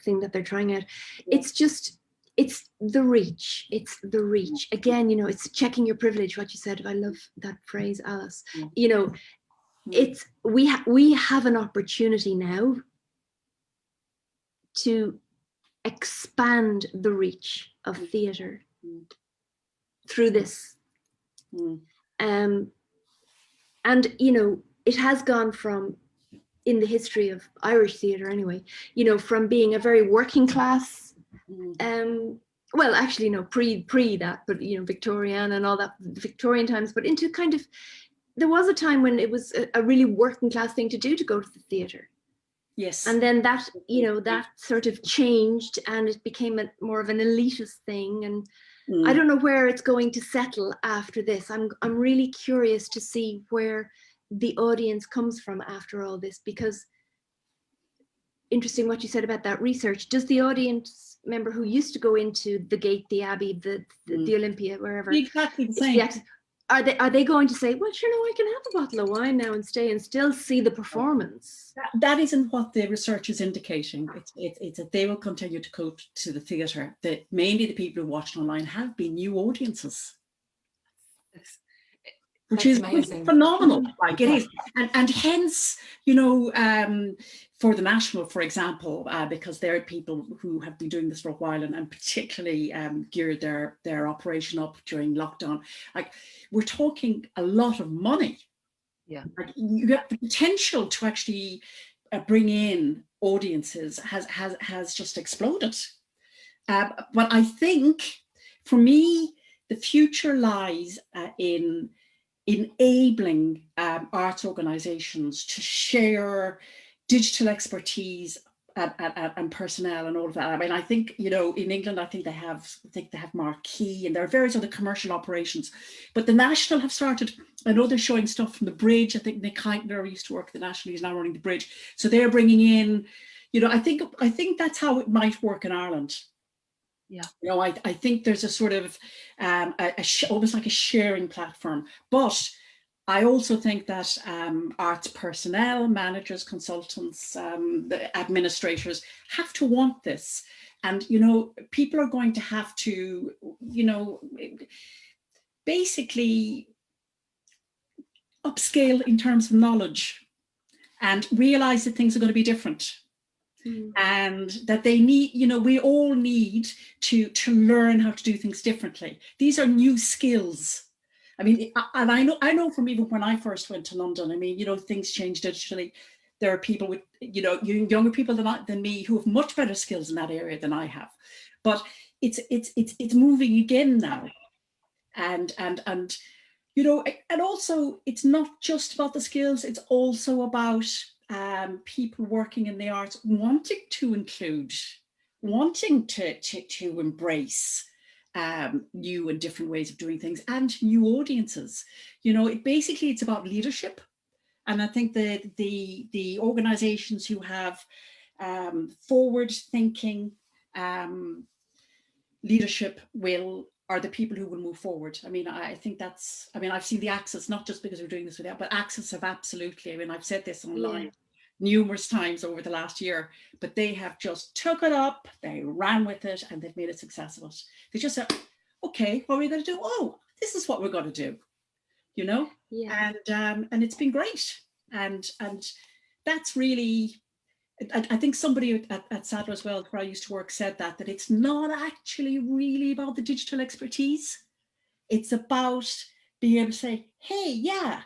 thing that they're trying out. It's the reach. Again, you know, it's checking your privilege, what you said. I love that phrase, Alice. You know, we have an opportunity now to expand the reach of theatre through this, and you know, it has gone from, in the history of Irish theatre anyway, you know, from being a very working class, well, actually no, pre that, but, you know, Victorian and all that, Victorian times, but into kind of, there was a time when it was a really working class thing to do, to go to the theatre. Yes. And then that, you know, that sort of changed, and it became more of an elitist thing. I don't know where it's going to settle after this. I'm really curious to see where the audience comes from after all this, because interesting what you said about that research. Does the audience member who used to go into the Gate, the Abbey, the Olympia, wherever, exactly the same, are they going to say, well, sure, no, I can have a bottle of wine now and stay and still see the performance? That isn't what the research is indicating. It's that they will continue to go to the theatre. That mainly the people who watched online have been new audiences, which is phenomenal. Like it is, and hence, you know, for the National, for example, because there are people who have been doing this for a while and particularly geared their operation up during lockdown. Like, we're talking a lot of money. Yeah, like, you have the potential to actually bring in audiences has just exploded. But I think, for me, the future lies in enabling arts organisations to share digital expertise and personnel and all of that. I mean, I think, you know, in England, I think they have Marquee, and there are various other commercial operations. But the National have started. I know they're showing stuff from the Bridge. I think Nick Heitner used to work at the National. He's now running the Bridge. So they're bringing in, you know, I think that's how it might work in Ireland. Yeah, you know, I think there's a sort of almost like a sharing platform. But I also think that arts personnel, managers, consultants, the administrators have to want this. And, you know, people are going to have to, you know, basically upscale in terms of knowledge and realize that things are going to be different. And that they need, you know, we all need to learn how to do things differently. These are new skills. I mean, and I know from even when I first went to London, I mean, you know, things change digitally. There are people with, you know, younger people than me who have much better skills in that area than I have. But it's moving again now. And you know, and also it's not just about the skills, it's also about people working in the arts wanting to include, wanting to embrace new and different ways of doing things and new audiences. You know, it's about leadership. And I think that the organizations who have forward thinking leadership are the people who will move forward. I mean, I think that's, I mean, I've seen the Access, not just because we're doing this with that, but Access have absolutely, I mean, I've said this online numerous times over the last year, but they have just took it up, they ran with it, and they've made a success of it. They just said, okay, what are we going to do? Oh, this is what we're going to do, you know? Yeah. And it's been great. And that's really, I think somebody at Sadler as well, where I used to work, said that it's not actually really about the digital expertise. It's about being able to say, hey, yeah,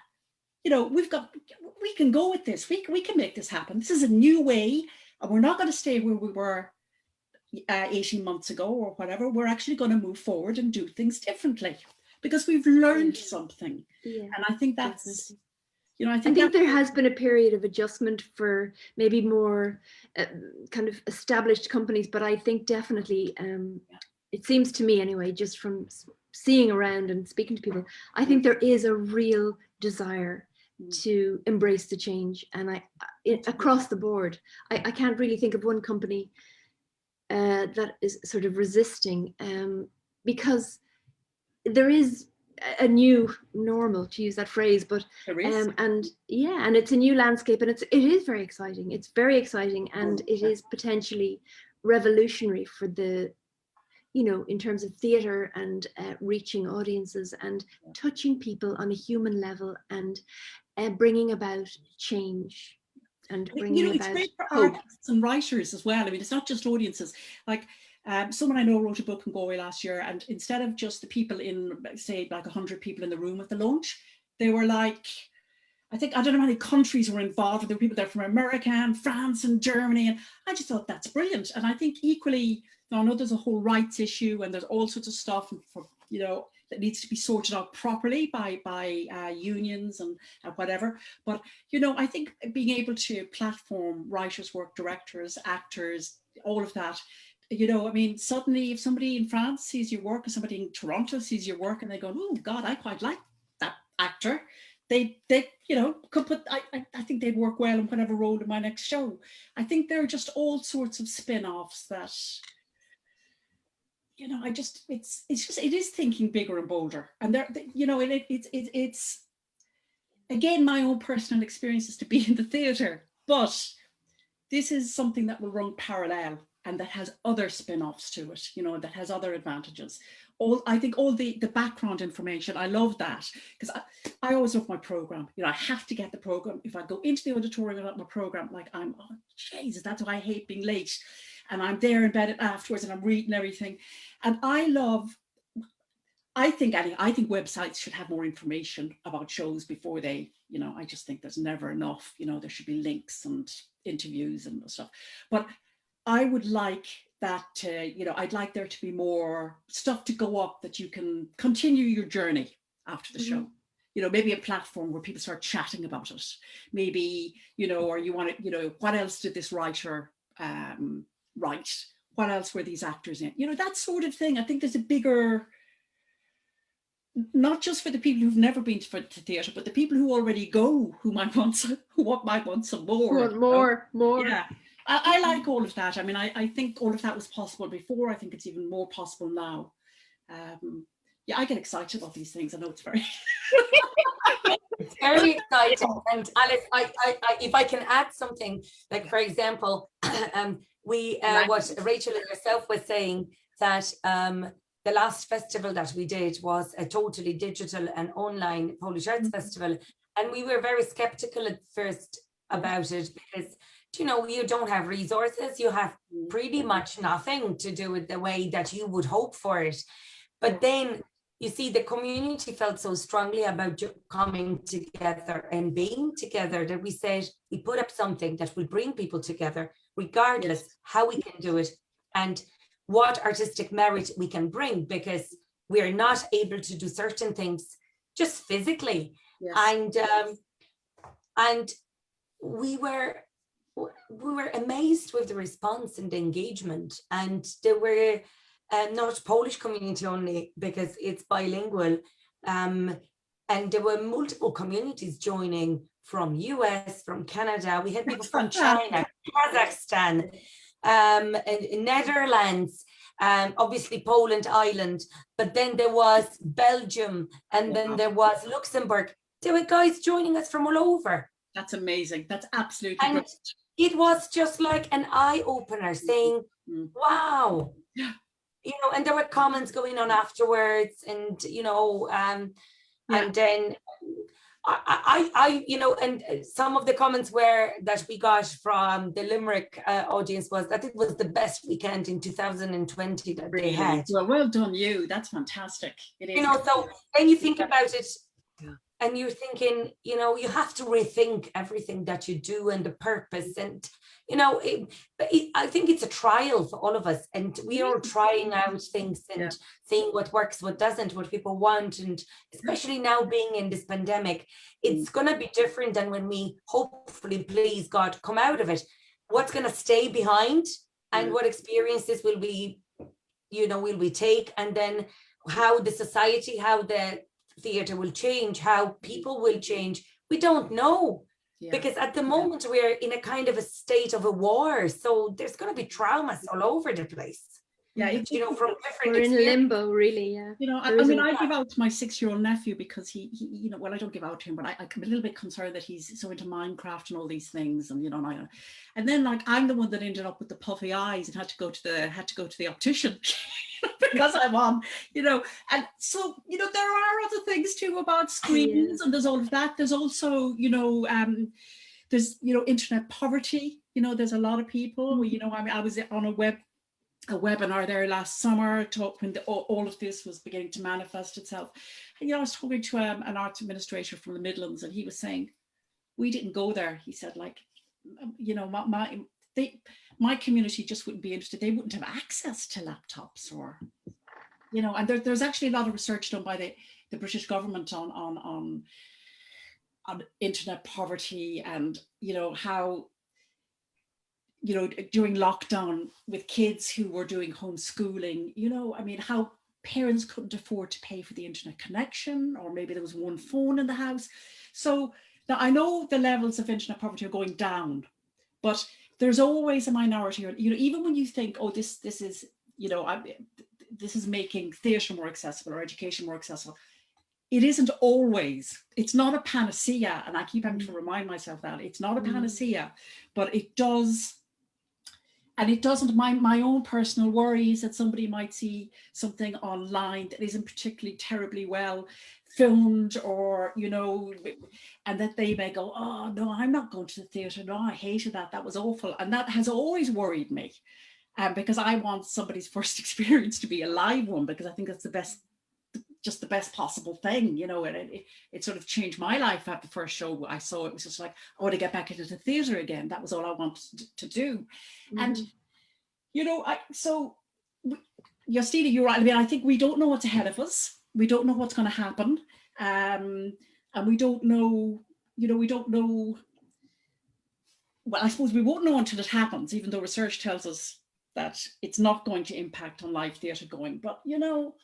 you know, we can go with this. We can make this happen. This is a new way, and we're not going to stay where we were 18 months ago or whatever. We're actually going to move forward and do things differently because we've learned something. Yeah, and I think that's, definitely. You know, I think think there has been a period of adjustment for maybe more kind of established companies, but I think definitely, it seems to me anyway, just from seeing around and speaking to people, I think there is a real desire to embrace the change, and across the board. I can't really think of one company that is sort of resisting, because there is a new normal, to use that phrase, but and it's a new landscape, and it is very exciting. It's very exciting, and it is potentially revolutionary for the, you know, in terms of theatre and reaching audiences and touching people on a human level and bringing about change and bringing, you know, it's great for artists and writers as well. I mean, it's not just audiences. Like someone I know wrote a book in Galway last year, and instead of just the people in, say, like 100 people in the room at the launch, they were like, I don't know how many countries were involved. There were people there from America and France and Germany, and I just thought that's brilliant. And I think equally, I know there's a whole rights issue, and there's all sorts of stuff for, you know, that needs to be sorted out properly by unions and whatever. But, you know, I think being able to platform writers' work, directors, actors, all of that, you know, I mean, suddenly if somebody in France sees your work, or somebody in Toronto sees your work, and they go, oh God, I quite like that actor, they you know, could put, I think they'd work well in whatever role in my next show. I think there are just all sorts of spin-offs that, you know, it is thinking bigger and bolder. And there, you know, and it's again, my own personal experience is to be in the theatre, but this is something that will run parallel and that has other spin-offs to it, you know, that has other advantages. I think all the background information, I love that, because I always love my program. You know, I have to get the program. If I go into the auditorium without my program, like oh Jesus, that's why I hate being late. And I'm there in bed afterwards and I'm reading everything. And I think websites should have more information about shows before they, you know, I just think there's never enough, you know, there should be links and interviews and stuff. But I would like that, you know, I'd like there to be more stuff to go up that you can continue your journey after the show. You know, maybe a platform where people start chatting about it. Maybe, you know, or you want to, you know, what else did this writer write? What else were these actors in? You know, that sort of thing. I think there's a bigger, not just for the people who've never been to theatre, but the people who already go, who might want some more. More. Yeah. I like all of that. I mean, I think all of that was possible before. I think it's even more possible now. Yeah, I get excited about these things. I know it's very... It's very exciting. And Alice, if I can add something, like for example, what Rachel and yourself was saying, that the last festival that we did was a totally digital and online Polish Arts Festival. And we were very skeptical at first about it because, you know, you don't have resources, you have pretty much nothing to do with the way that you would hope for it. But then you see, the community felt so strongly about coming together and being together that we said we put up something that will bring people together, regardless how we can do it and what artistic merit we can bring, because we are not able to do certain things just physically. And we were amazed with the response and the engagement. And there were not Polish community only, because it's bilingual, and there were multiple communities joining from US, from Canada. We had people from China, Kazakhstan, and Netherlands, obviously Poland, Ireland, but then there was Belgium, and then there was Luxembourg. There were guys joining us from all over. That's amazing. That's absolutely and brilliant. It was just like an eye-opener, saying, wow. You know, and there were comments going on afterwards, and you know, and then I you know, and some of the comments that we got from the Limerick audience was that it was the best weekend in 2020 that they had. Well done, you. That's fantastic. It is. You know, so then you think about it, and you're thinking, you know, you have to rethink everything that you do and the purpose, and you know, I think it's a trial for all of us, and we are trying out things and seeing what works, what doesn't, what people want. And especially now being in this pandemic, it's going to be different than when we hopefully, please God, come out of it. What's going to stay behind, and what experiences will we, you know, will we take, and then how the society, how the theatre will change, how people will change. We don't know. Because at the moment we're in a kind of a state of a war, so there's going to be traumas all over the place. You know, from different. We're in limbo, really. You know, I mean, I give out to my 6-year-old nephew because he, you know, well, I don't give out to him, but I'm a little bit concerned that he's so into Minecraft and all these things, and you know, and then like I'm the one that ended up with the puffy eyes and had to go to the optician because I'm on, you know, and so you know there are other things too about screens, and there's all of that. There's also, you know, there's, you know, internet poverty. You know, there's a lot of people. You know, I mean, I was on a webinar there last summer when all of this was beginning to manifest itself. And, you know, I was talking to an arts administrator from the Midlands, and he was saying, we didn't go there. He said, like, you know, my community just wouldn't be interested. They wouldn't have access to laptops, or, you know, and there's actually a lot of research done by the British government on internet poverty, and, you know, how you know, during lockdown with kids who were doing homeschooling, you know, I mean, how parents couldn't afford to pay for the internet connection, or maybe there was one phone in the house. So now I know the levels of internet poverty are going down, but there's always a minority, you know, even when you think, oh, this is, you know, this is making theatre more accessible or education more accessible. It isn't always, it's not a panacea. And I keep having to remind myself that it's not a panacea, but it does. And it doesn't, my own personal worry is that somebody might see something online that isn't particularly terribly well filmed, or, you know, and that they may go, oh no, I'm not going to the theatre. No, I hated that. That was awful. And that has always worried me, because I want somebody's first experience to be a live one, because I think that's the best, just the best possible thing, you know. And it sort of changed my life at the first show I saw. It was just like, I want to get back into the theatre again. That was all I wanted to do. And, you know, Justyna, you're right. I mean, I think we don't know what's ahead of us. We don't know what's going to happen. And we don't know, you know, we don't know. Well, I suppose we won't know until it happens, even though research tells us that it's not going to impact on live theatre going. But, you know,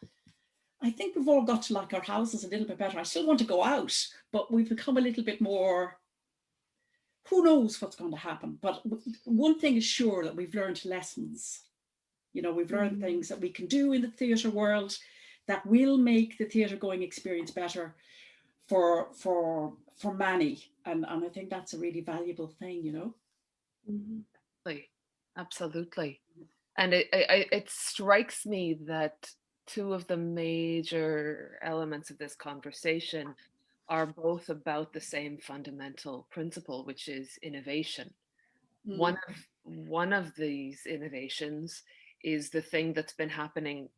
I think we've all got to like our houses a little bit better. I still want to go out, but we've become a little bit more, who knows what's going to happen. But one thing is sure, that we've learned lessons. You know, we've learned things that we can do in the theatre world that will make the theatre going experience better for many. And I think that's a really valuable thing, you know. Absolutely. And it strikes me that two of the major elements of this conversation are both about the same fundamental principle, which is innovation. One of these innovations is the thing that's been happening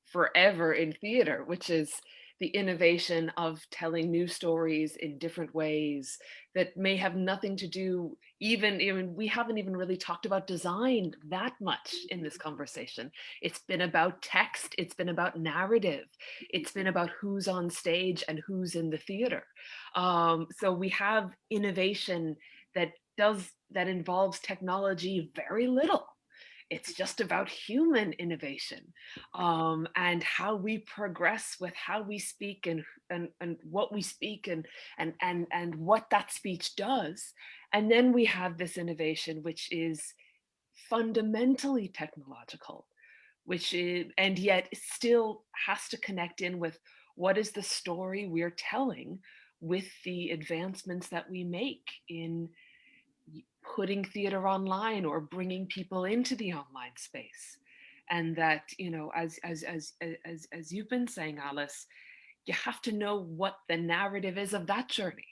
forever in theater, which is the innovation of telling new stories in different ways that may have nothing to do, even we haven't even really talked about design that much in this conversation. It's been about text, it's been about narrative, it's been about who's on stage and who's in the theater. So we have innovation that involves technology very little. It's just about human innovation, and how we progress with how we speak and what we speak and what that speech does. And then we have this innovation, which is fundamentally technological, which is, and yet it still has to connect in with what is the story we're telling with the advancements that we make in putting theater online or bringing people into the online space. And that, you know, as you've been saying, Alice, you have to know what the narrative is of that journey.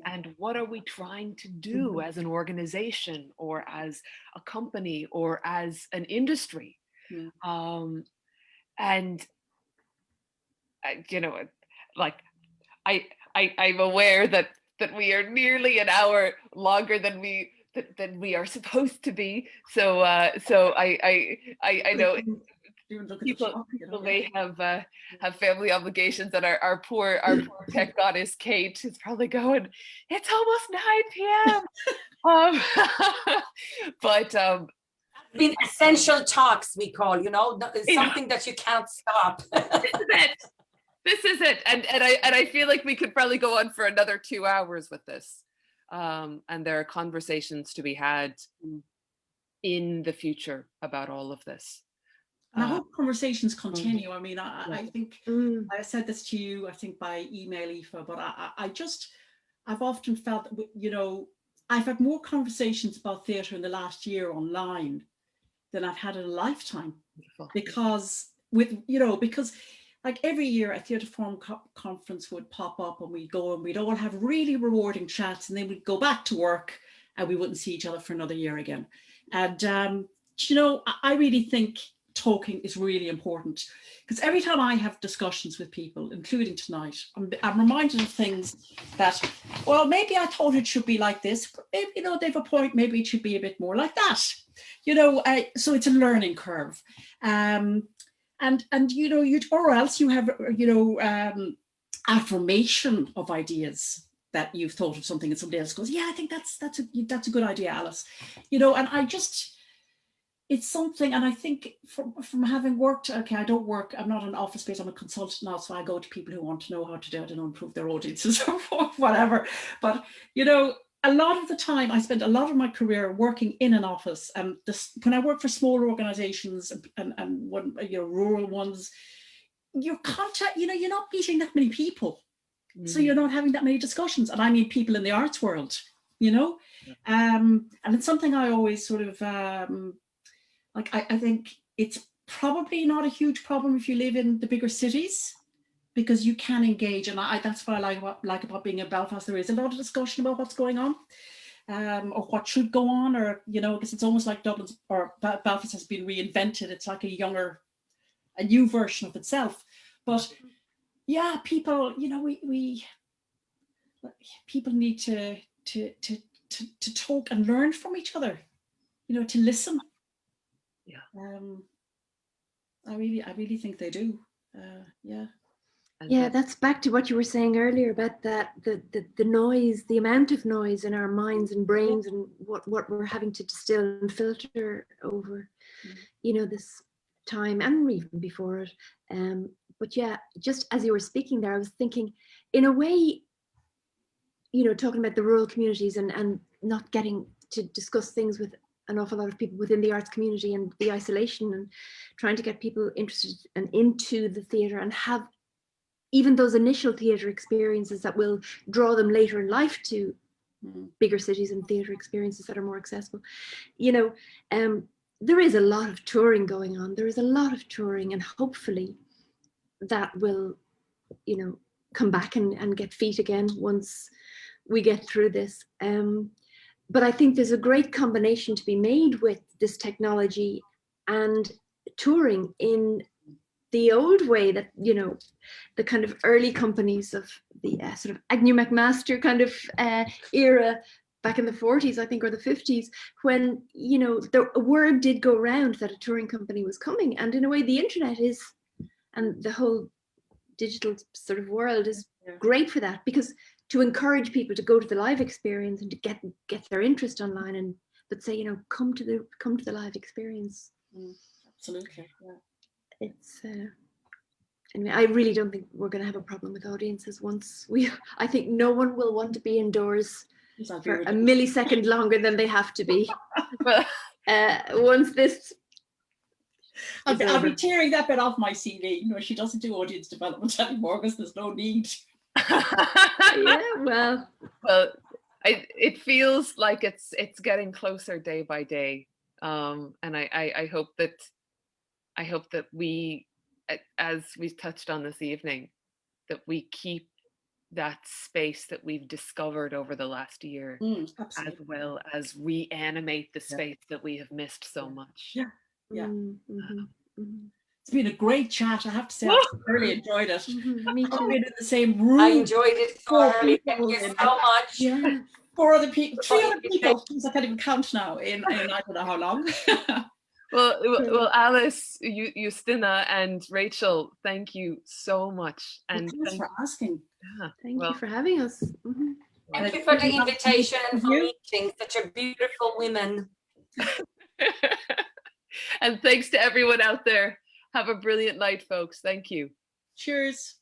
And what are we trying to do as an organization or as a company or as an industry? And you know, like I'm aware that we are nearly an hour longer than we are supposed to be. So I know people may have family obligations, and our poor tech goddess Kate is probably going, it's almost 9 p.m. But been essential talks, we call, you know, something that you can't stop. This is it. And I feel like we could probably go on for another 2 hours with this. And there are conversations to be had in the future about all of this. And I hope conversations continue. I mean, I think I said this to you, I think by email, Aoife, but I've often felt that, you know, I've had more conversations about theatre in the last year online than I've had in a lifetime. Beautiful. Because like every year a theatre forum conference would pop up, and we'd go and we'd all have really rewarding chats, and then we'd go back to work and we wouldn't see each other for another year again. And you know, I really think talking is really important, because every time I have discussions with people, including tonight, I'm reminded of things that, well, maybe I thought it should be like this, but maybe, you know, they've a point, maybe it should be a bit more like that, you know. So it's a learning curve. And you know, or else you have, you know, affirmation of ideas that you've thought of something and somebody else goes, yeah, I think that's a good idea, Alice. You know, and it's something, and I think from having worked, okay, I'm not an office space, I'm a consultant now, so I go to people who want to know how to do it and improve their audiences or whatever. But, you know, a lot of the time, I spent a lot of my career working in an office, and when I work for smaller organizations and one, you know, rural ones, your contact, you know, you're not meeting that many people. So you're not having that many discussions. And I mean people in the arts world, you know, and it's something I always sort of, like, I think it's probably not a huge problem if you live in the bigger cities, because you can engage. And that's what I like about being in Belfast. There is a lot of discussion about what's going on, or what should go on, or, you know, because it's almost like Dublin or Belfast has been reinvented. It's like a new version of itself. But yeah, people, you know, people need to talk and learn from each other, you know, to listen. Yeah. I really think they do. Yeah. Yeah, that's back to what you were saying earlier about that the noise, the amount of noise in our minds and brains, and what we're having to distill and filter over, you know, this time and even before it. But yeah, just as you were speaking there, I was thinking, in a way, you know, talking about the rural communities and not getting to discuss things with an awful lot of people within the arts community, and the isolation, and trying to get people interested and into the theatre and have even those initial theatre experiences that will draw them later in life to bigger cities and theatre experiences that are more accessible. You know, there is a lot of touring going on. There is a lot of touring, and hopefully that will, you know, come back and get feet again once we get through this. But I think there's a great combination to be made with this technology and touring in the old way that, you know, the kind of early companies of the sort of Agnew McMaster kind of era back in the 40s, I think, or the 50s, when, you know, the word did go around that a touring company was coming. And in a way, the internet is, and the whole digital sort of world is great for that, because to encourage people to go to the live experience and to get their interest online, but say, you know, come to the live experience. Absolutely. Yeah. It's anyway, I really don't think we're going to have a problem with audiences once I think no one will want to be indoors for a millisecond longer than they have to be. Once this I'll be tearing that bit off my CV. You know, she doesn't do audience development anymore because there's no need. Yeah, well, it feels like it's getting closer day by day, and I hope that we, as we touched on this evening, that we keep that space that we've discovered over the last year, as well as reanimate the space that we have missed so much. Yeah. It's been a great chat, I have to say. I really enjoyed it. Me too. I've been in the same room. I enjoyed it thoroughly. Thank you so much. Yeah. 4 other people, 3 other people. I can't even count now in I don't know how long. Well, Alice, Justyna, and Rachel, thank you so much. And thanks for asking. Yeah, thank you for having us. Thank you for the invitation and for meeting such a beautiful women. And thanks to everyone out there. Have a brilliant night, folks. Thank you. Cheers.